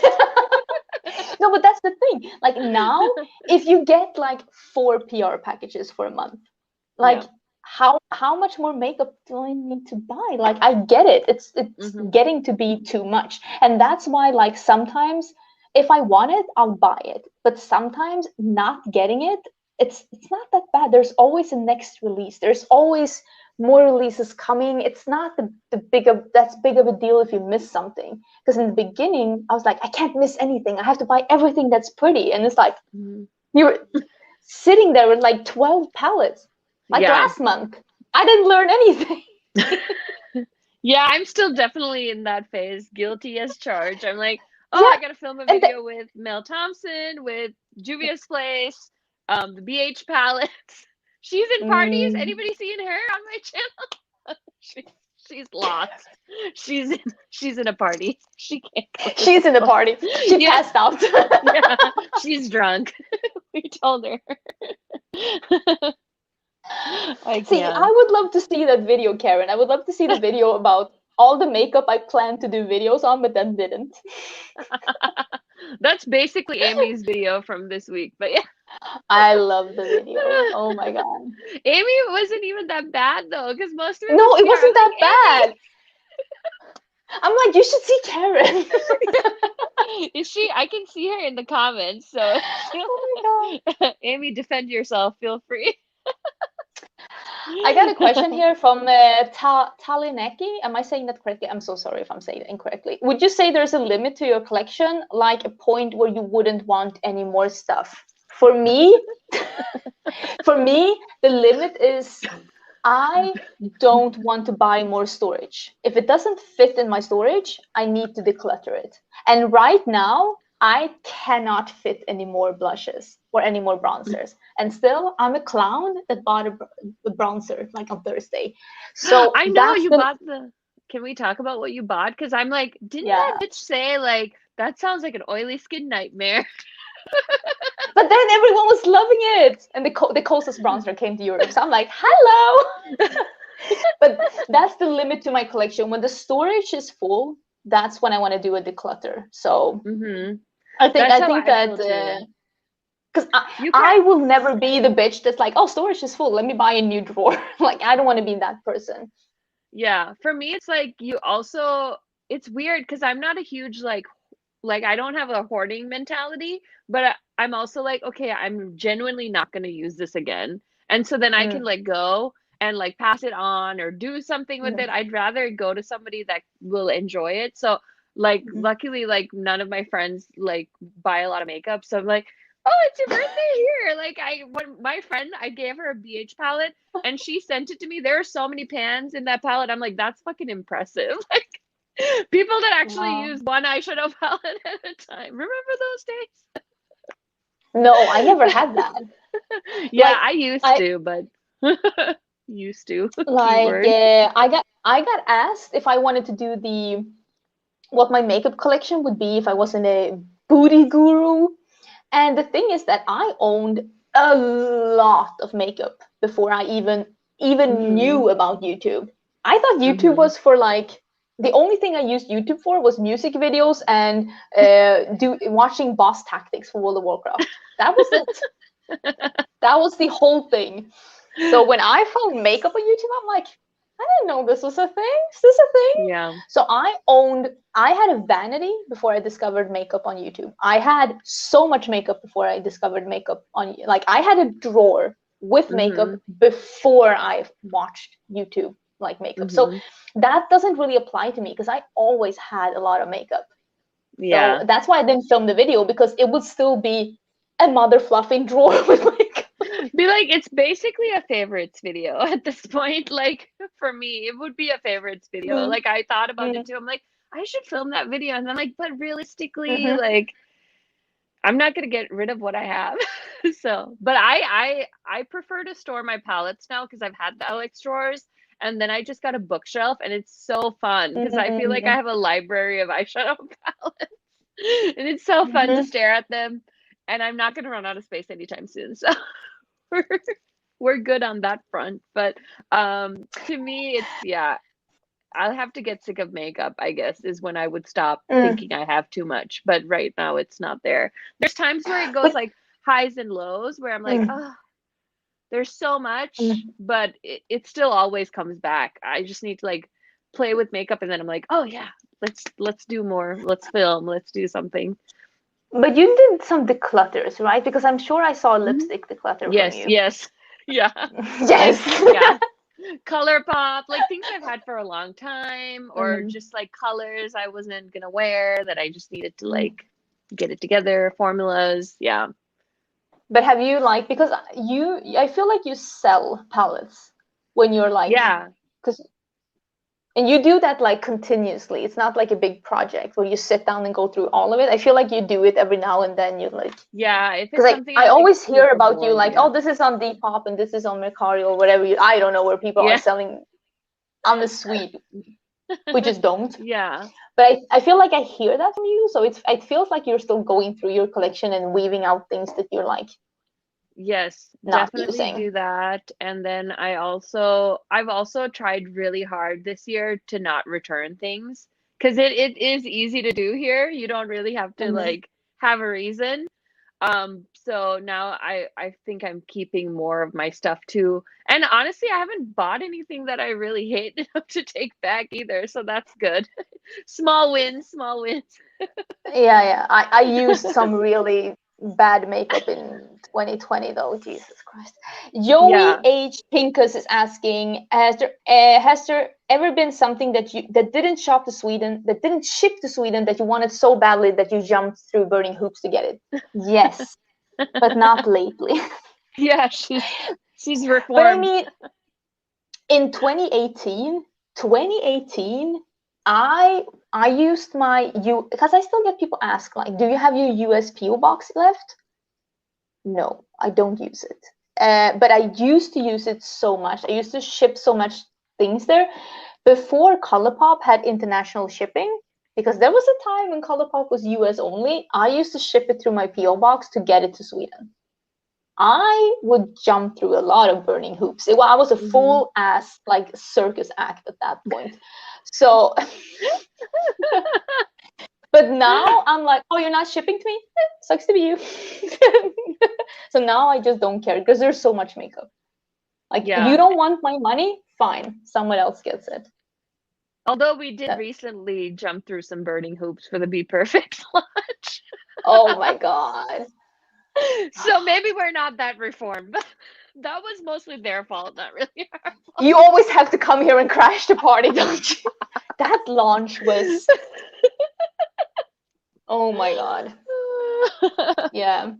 No, but that's the thing. Like now, if you get like 4 PR packages for a month, like Yeah. how much more makeup do I need to buy? Like I get it. It's Mhm. getting to be too much. And that's why like sometimes if I want it, I'll buy it. But sometimes not getting it, it's not that bad. There's always a next release. There's always more releases coming. It's not the big of that's big of a deal if you miss something. Because in the beginning, I was like, I can't miss anything. I have to buy everything that's pretty. And it's like Mhm. you're sitting there with like 12 palettes. Like Yeah. last month, I didn't learn anything. Yeah, I'm still definitely in that phase, guilty as charged. I'm like, oh, Yeah, I gotta film a and video with Mel Thompson, with Juvia's Place, the BH palettes. She's in parties. mm, Anybody seeing her on my channel? She, she's lost. She's in a party. She can't go to she's in the school. party. She Yeah, passed out. yeah. She's drunk. We told her. I See, I can't. would love to see that video, Karen. I would love to see the video about all the makeup I planned to do videos on, but then didn't. That's basically Amy's video from this week. But yeah. I love the video. Oh my god. Amy wasn't even that bad though, because most of it was No, it PR. I'm wasn't that like, bad. I'm like, you should see Karen. Amy, is she? I can see her in the comments. So Oh my god. Amy, defend yourself. Feel free. I got a question here from Talineki. Am I saying that correctly? I'm so sorry if I'm saying it incorrectly. Would you say there's a limit to your collection, like a point where you wouldn't want any more stuff? For me, for me, the limit is I don't want to buy more storage. If it doesn't fit in my storage, I need to declutter it. And right now, I cannot fit any more blushes or any more bronzers. And still, I'm a clown that bought a bronzer like on Thursday. So I know that's you the bought the. Can we talk about what you bought? Because I'm like, didn't that yeah. bitch say like that sounds like an oily skin nightmare? But then everyone was loving it, and the closest bronzer came to Europe. So I'm like, hello. But that's the limit to my collection. When the storage is full, that's when I want to do a declutter. So Mm-hmm. I That's how think I that feel too. because You I can't. will never be the bitch that's like, oh, storage is full. Let me buy a new drawer. Like I don't want to be that person. Yeah, for me, it's like you also. It's weird because I'm not a huge like I don't have a hoarding mentality, but I'm also like, okay, I'm genuinely not going to use this again. And so then I can Mm, like go and like pass it on or do something with mhm, it. I'd rather go to somebody that will enjoy it. So like mhm. luckily like none of my friends like buy a lot of makeup. So I'm like, "Oh, it's your birthday here." Like when my friend, I gave her a BH palette and she sent it to me. There are so many pans in that palette. I'm like, "That's fucking impressive." People that actually Wow. use one eyeshadow palette at a time. Remember those days? No, I never had that. Yeah, Like I used I to, but used to like keyword. I got asked if I wanted to do the what my makeup collection would be if I wasn't a booty guru. And the thing is that I owned a lot of makeup before I even Mhm. knew about YouTube. I thought YouTube Mhm. was for like the only thing I used YouTube for was music videos and do watching boss tactics for World of Warcraft. That was it. That was the whole thing. So when I found makeup on YouTube, I'm like, I didn't know this was a thing. Is this a thing? Yeah. So I had a vanity before I discovered makeup on YouTube. I had so much makeup before I discovered makeup on, like, I had a drawer with makeup Mhm. before I watched YouTube, like makeup. So Mhm. that doesn't really apply to me because I always had a lot of makeup. So Yeah. that's why I didn't film the video because it would still be a mother fluffing drawer with makeup. Be like, it's basically a favorites video at this point. Like for me, it would be a favorites video. Mm, Like I thought about it mm, too. I'm like, I should film that video. And then like, but realistically, mhm, like I'm not gonna get rid of what I have. So, but I prefer to store my palettes now because I've had the Alex drawers, and then I just got a bookshelf, and it's so fun because I feel like I mm, have a library of eyeshadow palettes, and it's so fun to mhm. stare at them. And I'm not gonna run out of space anytime soon, so we're we're good on that front. But to me, it's yeah. I'll have to get sick of makeup, I guess, is when I would stop Mm. thinking I have too much. But right now it's not there. There's times where it goes But like highs and lows where I'm like, mm, oh, there's so much, mm. but it still always comes back. I just need to like play with makeup and then I'm like, oh yeah, let's do more. Let's film. Let's do something. But you did some declutters, right? Because I'm sure I saw a Mhm. lipstick declutter from Yes, you. yes. Yeah. Yes. Like, yeah. Color pop, like things I've had for a long time, or Mm, just like colors I wasn't gonna wear that I just needed to mm. like get it together, formulas. Yeah. But have you like because I feel like you sell palettes when you're like Yeah. because and you do that like continuously. It's not like a big project where you sit down and go through all of it. I feel like you do it every now and then. You like Yeah. If because it's something I I'm like always hear super about you bored, like, yeah. oh, this is on Depop and this is on Mercari or whatever. I don't know where people are Yeah. selling. I'm a Swede. We just don't. Yeah. But I feel like I hear that from you, so it feels like you're still going through your collection and weaving out things that you're like Yes, not definitely using. do that. And then I've also tried really hard this year to not return things because it is easy to do here. You don't really have to Hmm. like have a reason. So now I think I'm keeping more of my stuff too. And honestly, I haven't bought anything that I really hate enough to take back either, so that's good. Small wins, small wins. Yeah. I used some really bad makeup in 2020 though. Jesus Christ. Joey Yeah. H. Pinkus is asking, has there ever been something that didn't shop to Sweden, that didn't ship to Sweden that you wanted so badly that you jumped through burning hoops to get it? Yes, but not lately. Yeah, she's But I reformed. mean, in 2018, I used my U because I still get people ask like, do you have your USPO box left? No, I don't use it. But I used to use it so much. I used to ship so much things there before Colourpop had international shipping. Because there was a time when Colourpop was US only. I used to ship it through my PO box to get it to Sweden. I would jump through a lot of burning hoops. I was a Hmm. full ass like circus act at that point. So, but now I'm like, oh, you're not shipping to me? Sucks to be you. So now I just don't care because there's so much makeup. Like, you Yeah. don't want my money? Fine, someone else gets it. Although we did That, recently jump through some burning hoops for the Be Perfect launch. oh my god. So maybe we're not that reformed. That was mostly their fault, not really our You always have to come here and crash the party, don't you? That launch was, oh my god. fault. Yeah.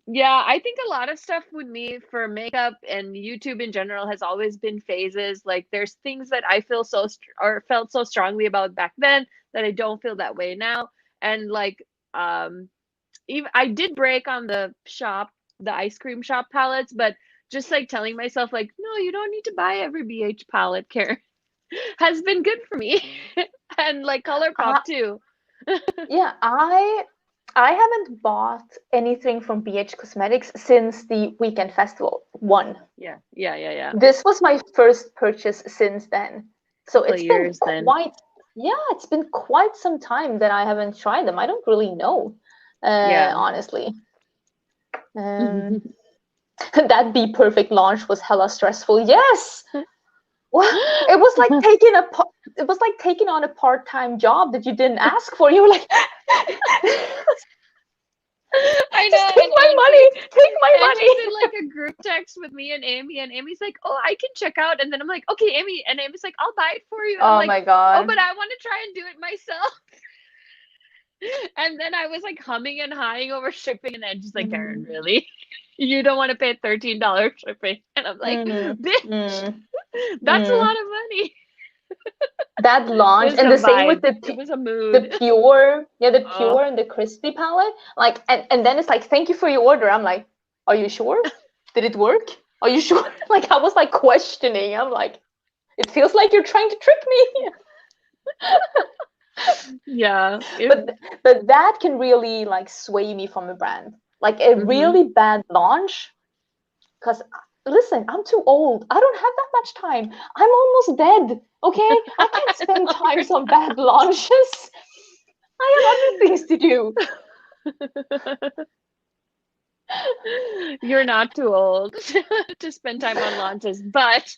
Yeah, I think a lot of stuff with me for makeup and YouTube in general has always been phases. Like there's things that I feel or felt so strongly about back then that I don't feel that way now. And like um even I did break on the ice cream shop palettes, but just like telling myself like, no, you don't need to buy every BH palette, Karen, has been good for me. And like Uh, ColourPop too. yeah, I haven't bought anything from BH Cosmetics since the Weekend Festival one. Yeah, yeah, yeah, yeah. This was my first purchase since then. So Couple of it's been years then. it's been quite some time that I haven't tried them. I don't really know, Yeah. honestly. Um, that Be Perfect launch was hella stressful. Yes. Well, it was like it was like taking on a part-time job that you didn't ask for. You were like, I just know, take and my money, take my Angie's in money. like a group text with me and Amy, and Amy's like, "Oh, I can check out," and then I'm like, "Okay, Amy," and Amy's like, "I'll buy it for you," and I'm Oh like, my "Oh, god. but I want to try and do it myself." And then I was like humming and hawing over shipping, and Angie's like, "Karen, Mm, really? You don't want to pay $13 shipping?" And I'm like, mm, "Bitch, mm, that's a lot mm. of money." That It launch was and a the same with vibe. It was a the mood. pure, yeah, the Oh, pure and the crispy palette. Like, and then it's like, thank you for your order. I'm like, are you sure? Did it work? Are you sure? Like, I was like questioning. I'm like, it feels like you're trying to trick me. yeah. But that can really like sway me from a brand. Like a Mhm. really bad launch, because listen, I'm too old. I don't have that much time. I'm almost dead. Okay, I can't spend time on bad launches. I have other things to do. You're not too old to spend time on launches, but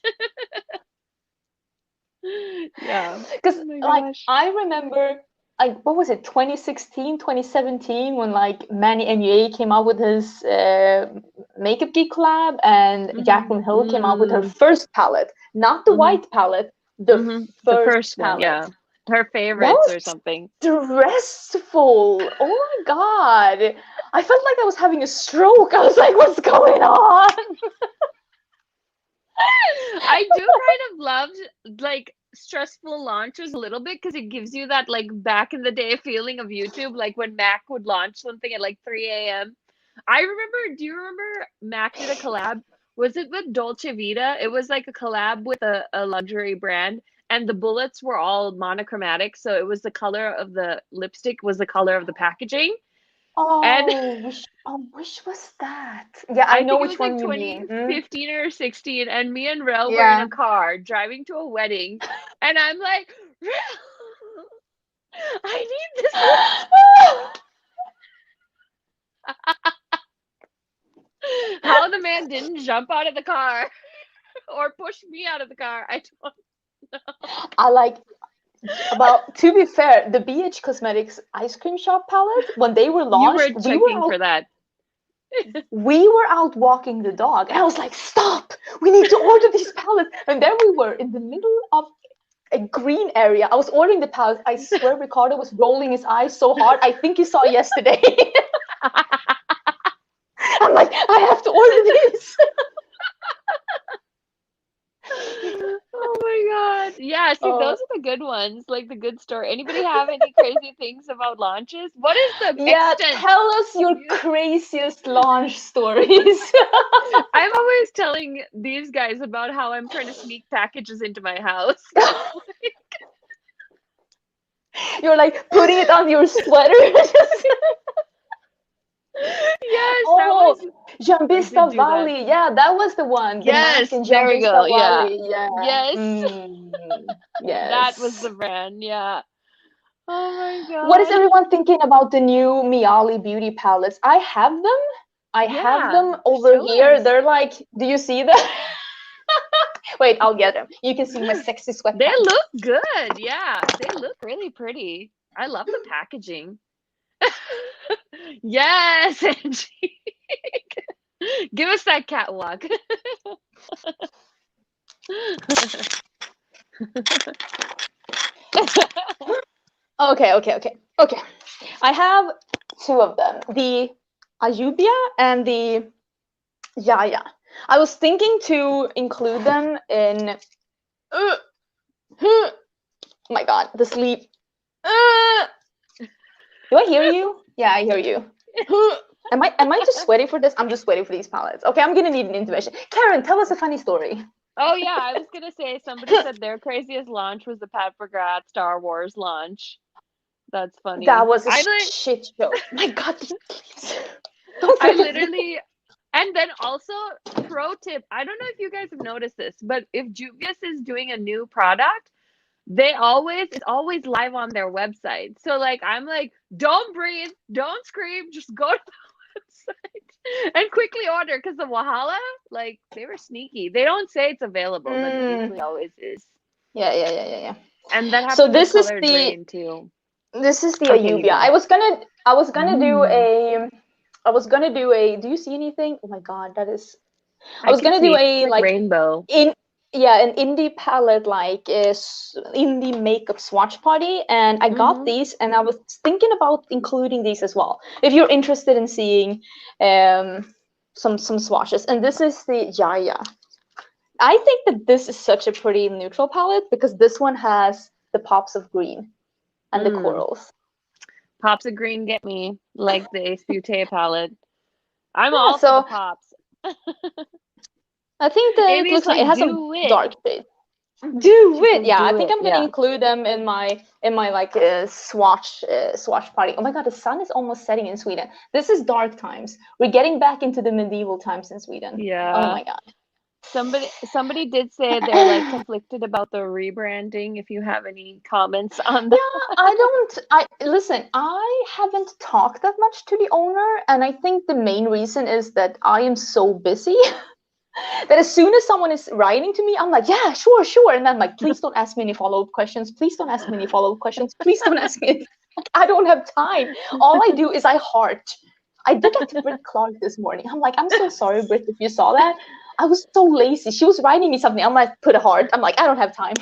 yeah. Because Oh my like gosh. I remember, like what was it, 2016, 2017, when like Manny MUA came out with his Makeup Geek collab, and Jacqueline Hill came out with her first palette, not the Mm-hmm. white palette, the The first first one, palette. yeah. Her That favorites was or something. stressful. Oh my god. I felt like I was having a stroke. I was like, what's going on? I do kind of love like stressful launches a little bit because it gives you that like back in the day feeling of YouTube, like when Mac would launch something at like 3 a.m. I remember, do you remember Mac did a collab? Was it with Dolce Vita? It was like a collab with a luxury brand, and the bullets were all monochromatic. So it was the color of the lipstick was the color of the packaging. And Which was that? Yeah, I I know think it which was like one you mean. 2015 or 16, and me and Rel were in Yeah. a car driving to a wedding, and I'm like, Rel, I need this. How the man didn't jump out of the car or push me out of the car, I don't know. I like about to be fair, the BH Cosmetics ice cream shop palette, when they were You launched, were checking for that. we were out walking the dog, and I was like, stop, we need to order these palettes. And then we were in the middle of a green area. I was ordering the palette. I swear Ricardo was rolling his eyes so hard. I think he saw yesterday. I'm like, I have to order these. Oh my god. Yeah, see, Oh, those are the good ones, like the good story. Anybody have any crazy things about launches? What is the yeah, extent? tell us your craziest launch stories. I'm always telling these guys about how I'm trying to sneak packages into my house. You're like putting it on your sweater. Yes, that Oh, was I did Jambista do that. Valley. Yeah, that was the one. The Mac Yes, in there we go. Jambista Yeah. Valley. Yeah. Yes. That was Yes. the brand. Yeah. Oh my What is god. everyone thinking about the new Miali beauty palettes? I have them. I have Yeah. them over Show here. us. They're like, do you see them? Wait, I'll get them. You can see my sexy They sweatpants. look good. Yeah. They look really pretty. I love the packaging. Yes, Angie. Give us that catwalk. Okay. I have two of them. The Ayubia and the Yaya. I was thinking to include them in. Oh my god, the sleep. Do I hear you? Yeah, I hear you. Am I just sweaty for this? I'm just sweaty for these palettes. Okay, I'm gonna need an intervention. Karen, tell us a funny story. Oh yeah, I was gonna say somebody said their craziest launch was the Pat McGrath Star Wars launch. That's That funny. was a shit show. My god, please. I literally, and then also pro tip. I don't know if you guys have noticed this, but if Juvia's is doing a new product, it's always live on their website. So like I'm like, don't breathe, don't scream, just go to the website and quickly order because the Wahala, like they were sneaky. They don't say it's available, but it usually always is. Yeah. And that So happened with Colored Rain too. this is the Okay, you Ayubia. go. I was gonna do Mm. a. Do you see anything? Oh my god, that is. I I was can gonna do see a like like rainbow. an indie palette, like is indie makeup swatch party, and I got Mm-hmm. these, and I was thinking about including these as well if you're interested in seeing some swatches. And this is the Yaya. I think that this is such a pretty neutral palette because this one has the pops of green and the Mm. corals. Pops of green get me, like the Ace Beauté palette. I'm Yeah, all for the so pops. I think that it Amy's looks like it like, has some do it. dark shades. Do She it, says, yeah. I do think it. I'm gonna Yeah. include them in my like swatch party. Oh my god, the sun is almost setting in Sweden. This is dark times. We're getting back into the medieval times in Sweden. Oh Yeah. my god. Somebody did say they're like conflicted about the rebranding. If you have any comments on that. Yeah, I listen, I haven't talked that much to the owner, and I think the main reason is that I am so busy that as soon as someone is writing to me, I'm like, yeah, sure, sure. And then I'm like, please don't ask me any follow-up questions. Please don't ask me any follow-up questions. Please don't ask me. Like, I don't have time. All I do is I heart. I did that to Brit Clark this morning. I'm like, I'm so sorry, Brit, if you saw that. I was so lazy. She was writing me something. I'm like, put a heart. I'm like, I don't have time.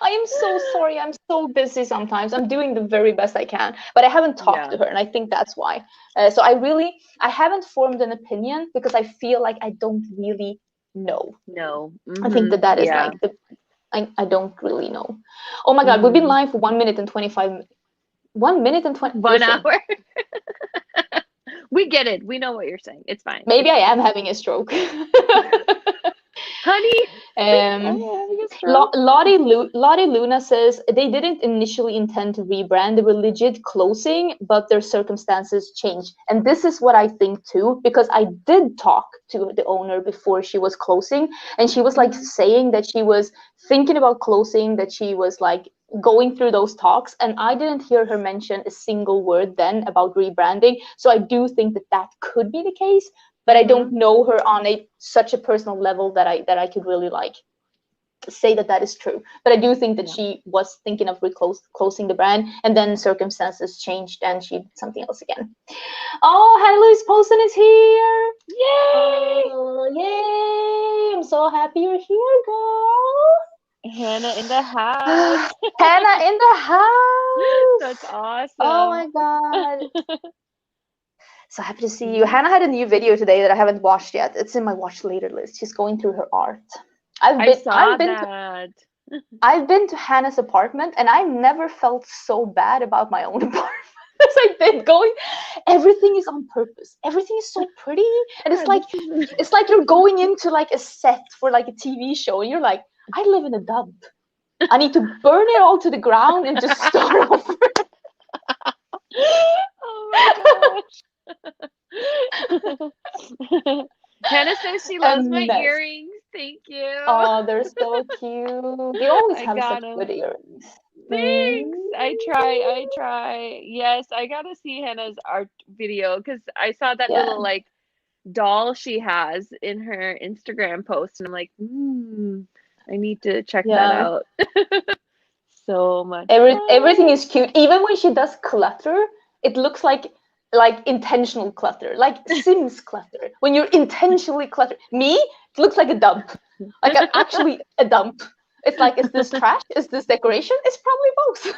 I am so sorry. I'm so busy sometimes. I'm doing the very best I can, but I haven't talked Yeah. to her, and I think that's why. So I haven't formed an opinion because I feel like I don't really know. No. I think that is Yeah. like I don't really know. Oh my God, we've been Mhm. live for 1 minute and 25. 1 minute and 20. 1 Listen, hour. We get it. We know what you're saying. It's fine. maybe It's I fine. am having a stroke. Honey, I'm um, having a stroke. Lottie Luna says they didn't initially intend to rebrand. They were legit closing, but their circumstances changed. And this is what I think too, because I did talk to the owner before she was closing, and she was like Mhm. saying that she was thinking about closing, that she was like going through those talks, and I didn't hear her mention a single word then about rebranding. So I do think that that could be the case, but I don't know her on a such a personal level that I could really like say that that is true. But I do think that Yeah. she was thinking of closing the brand, and then circumstances changed and she did something else again. Oh, Hannah Louise Poston is here. Yay! Oh, yay! I'm so happy you're here, girl. Hannah in the house. Hannah in the house. That's Oh awesome. my God. So happy to see you. Hannah had a new video today that I haven't watched yet. It's in my watch later list. She's going through her art. I saw that. I've been to Hannah's apartment, and I never felt so bad about my own apartment as I did going. Everything is on purpose. Everything is so pretty, and Yeah, it's like you're going into like a set for like a TV show, and you're like, I live in a dump. I need to burn it all to the ground and just start over. Oh my gosh. Hannah says she A loves my mess. earrings. Thank you. Oh, they're so cute. You always I have got such them. good earrings. Thanks. I try. Yes, I gotta see Hannah's art video because I saw that Yeah, little like doll she has in her Instagram post, and I'm like, I need to check that yeah. out. So much Everything fun. is cute. Even when she does clutter, it looks like intentional clutter, like Sims clutter. When you're intentionally clutter, me, it looks like a dump, like actually a dump. It's like, is this trash? Is this decoration? It's probably both.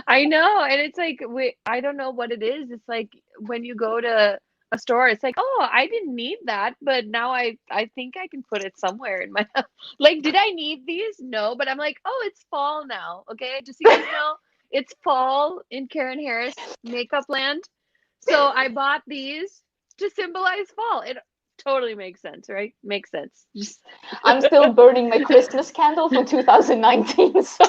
I know, and it's like I don't know what it is. It's like when you go to a store, it's like, oh, I didn't need that, but now I think I can put it somewhere in my house. Like, did I need these? No, but I'm like, oh, it's fall now. Okay, just so you guys know, it's fall in Karen Harris makeup land. So I bought these to symbolize fall. It totally makes sense, right? Makes sense. Just I'm still burning my Christmas candle from 2019, so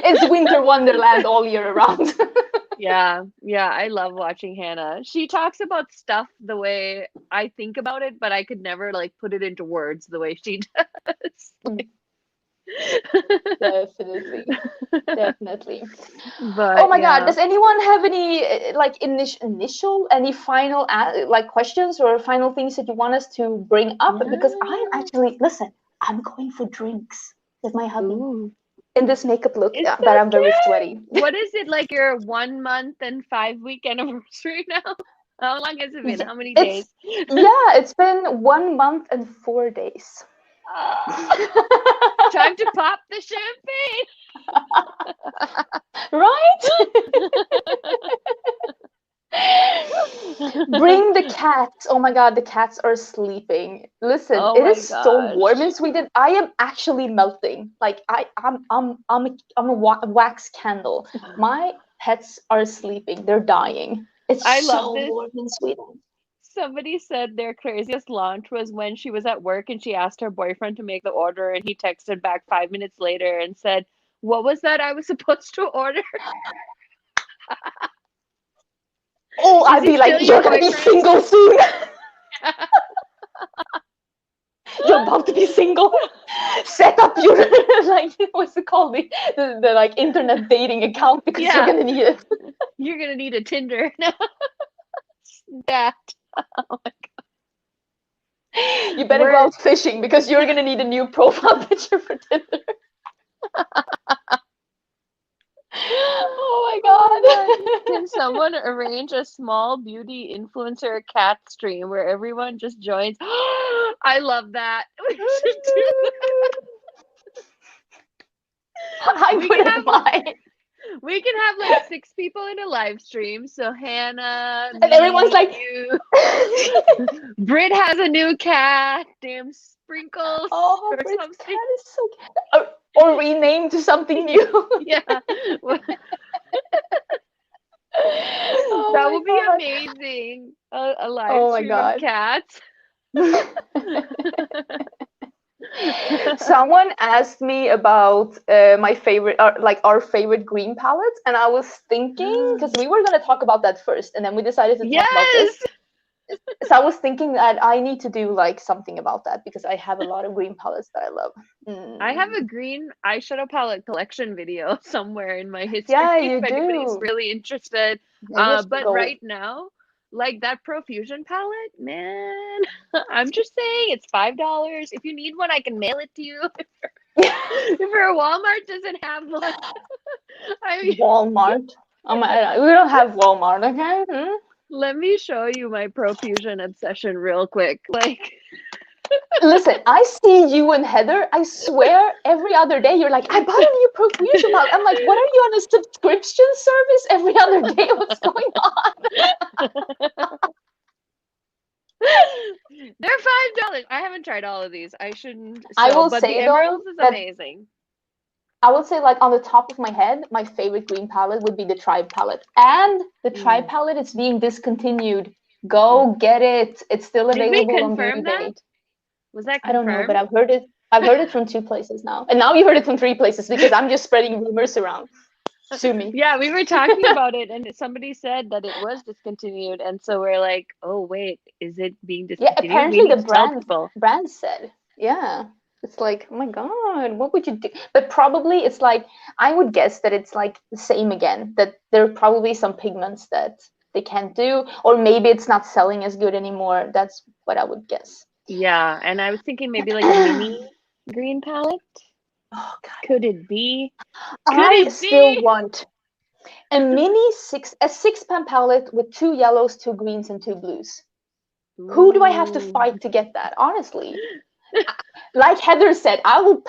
it's winter wonderland all year around. yeah, I love watching Hannah. She talks about stuff the way I think about it, but I could never like put it into words the way she does. Definitely. Definitely. Oh But my God. yeah. Does anyone have any like any final like questions or final things that you want us to bring up? Because I'm Yeah. actually, listen, I'm going for drinks with my hubby Ooh. in this makeup look It's so that I'm very cute. sweaty. What is it like your 1 month and 5 week anniversary now? How long has it been? Yeah, How many days? it's it's been 1 month and 4 days. Ah, time to pop the champagne. Right? Bring the cats. Oh my God, the cats are sleeping. Listen, Oh it my is so warm in gosh. Sweden. I am actually melting. Like I'm a wax candle. My pets are sleeping. They're dying. It's I love so this. warm in Sweden. Somebody said their craziest launch was when she was at work and she asked her boyfriend to make the order, and he texted back 5 minutes later and said, "What was that I was supposed to order?" Oh, I'd Is he be like, still you're your gonna be boyfriend? single soon. You're about to be single. Set up your like what's it called? The like internet dating account because you're Yeah. gonna need it. You're gonna need a Tinder. That. Oh my You better go We're- out fishing because you're gonna need a new profile picture for Tinder. Oh my god. Can someone arrange a small beauty influencer cat stream where everyone just joins? I love that. We should do that. I We can wouldn't have mind. We can have like 6 people in a live stream. So Hannah, And everyone's me, like, you. Brit has a new cat. Damn Sprinkles oh, or Brit's something. cat is so cute. Or rename to something new. Yeah. Oh That my would be god. amazing. A live Oh my stream of god. cats. Someone asked me about my favorite, like our favorite green palettes, and I was thinking because we were gonna talk about that first, and then we decided to talk about this. Yes. So I was thinking that I need to do like something about that because I have a lot of green palettes that I love. I have a green eyeshadow palette collection video somewhere in my history Yeah, you if anybody's do. really interested. Maybe I should But go. right now, like that Profusion palette, man, I'm just saying it's $5. If you need one, I can mail it to you. If your Walmart doesn't have one, I mean, Walmart. Oh my, we don't have Walmart, okay? Hmm? let me show you my Profusion obsession real quick. Like, Listen, I see you and Heather. I swear, every other day you're like, I bought a new Profusion palette. I'm like, what are you on a subscription service every other day? What's going on? they're $5. I haven't tried all of these. I shouldn't. I will But the say though Emeralds is that amazing. I would say like on the top of my head, my favorite green palette would be the Tribe palette. And the Tribe palette is being discontinued. Go get it. It's still Did we available on confirm Beauty Bay. that? Was that I don't know, but confirmed? I've heard it from 2 places now. And now you heard it from 3 places because I'm just spreading rumors around. Sue me. Yeah, we were talking about it, and somebody said that it was discontinued, and so we're like, "Oh wait, is it being Yeah, discontinued?" apparently We the need to tell people. brand said. Yeah. It's like, oh my god, what would you do? But probably it's like I would guess that it's like the same again, that there are probably some pigments that they can't do, or maybe it's not selling as good anymore. That's what I would guess. Yeah, and I was thinking maybe like a mini green palette. Oh god. Could it be? I still want a mini 6-pan palette with 2 yellows, 2 greens, and 2 blues. Who do I have to Ooh. fight to get that? Honestly. Like Heather said, I will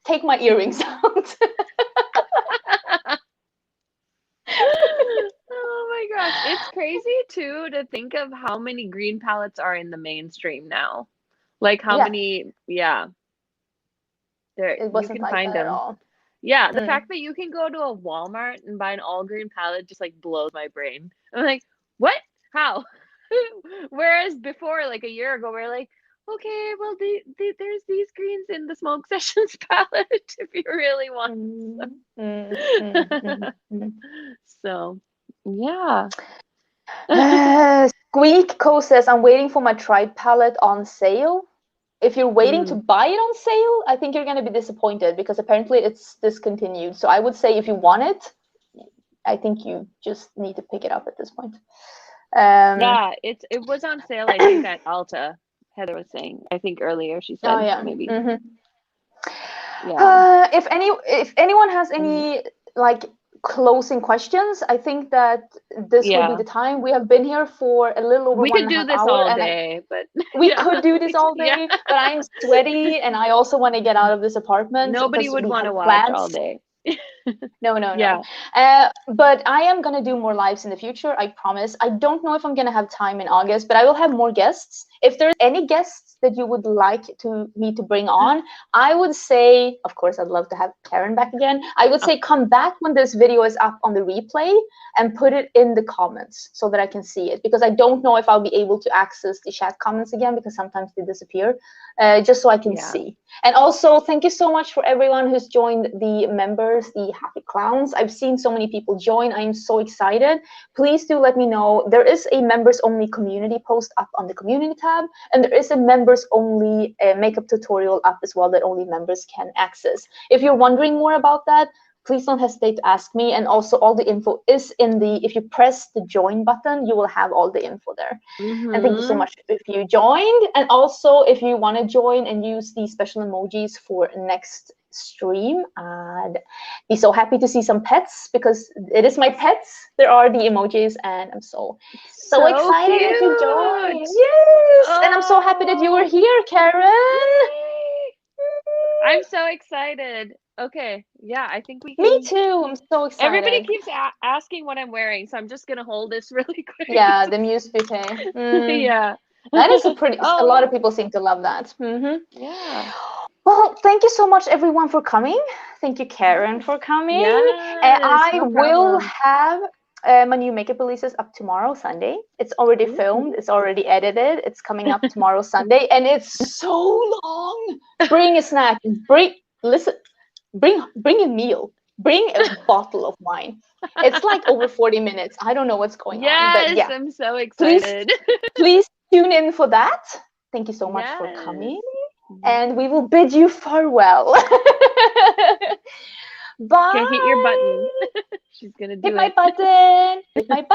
take my earrings out. Oh my gosh, it's crazy too to think of how many green palettes are in the mainstream now. Like how Yeah. many, yeah. There It you wasn't can like find that at them. all. Yeah, the Mm. fact that you can go to a Walmart and buy an all green palette just like blows my brain. I'm like, what? How? Whereas before, like a year ago, we're like, okay, well, there's these greens in the Smoke Sessions palette if you really want. So, yeah. Squeak Co says, I'm waiting for my Tribe palette on sale. If you're waiting to buy it on sale, I think you're going to be disappointed because apparently it's discontinued. So I would say if you want it, I think you just need to pick it up at this point. Yeah, it was on sale, I think, at Ulta. Heather was saying, I think earlier she said, Oh yeah, maybe. Yeah. If anyone has any like closing questions, I think that this would be the time. We have been here for a little over we could 1.5 do this hours, all and day, but we could do this all day. Yeah. But I'm sweaty, and I also want to get out of this apartment. Nobody would we want to have watch plans. all day. No. Yeah. But I am gonna do more lives in the future. I promise. I don't know if I'm gonna have time in August, but I will have more guests. If there's any guests that you would like me to bring on, I would say, of course, I'd love to have Karen back again. I would say come back when this video is up on the replay and put it in the comments so that I can see it, because I don't know if I'll be able to access the chat comments again because sometimes they disappear, just so I can see. And also, thank you so much for everyone who's joined the members, the Happy Clowns. I've seen so many people join. I am so excited. Please do let me know. There is a members only community post up on the community tab, and there is a members only makeup tutorial up as well that only members can access. If you're wondering more about that, please don't hesitate to ask me. And also all the info is in the, if you press the join button, you will have all the info there. And thank you so much if you joined. And also if you want to join and use the special emojis for next stream, I'd be so happy to see some pets, because it is my pets. There are the emojis, and I'm so excited that you joined. Yes. And I'm so happy that you were here, Karen. I'm so excited. Okay, yeah, I think we can. Me too. I'm so excited. Everybody keeps asking what I'm wearing, so I'm just gonna hold this really quick. Yeah, the muse bouquet. Yeah. That is a pretty. A lot of people seem to love that. Yeah. Well, thank you so much, everyone, for coming. Thank you, Karen, for coming. Yes, I no will problem. have my new makeup releases up tomorrow, Sunday. It's already filmed. It's already edited. It's coming up tomorrow, Sunday, and it's so long. Bring a snack. Bring a meal. Bring a bottle of wine. It's like over 40 minutes. I don't know what's going on, but yeah. I'm so excited. Please tune in for that. Thank you so much for coming. And we will bid you farewell. Bye. Okay, hit your button. She's gonna do Hit my button. Hit my button.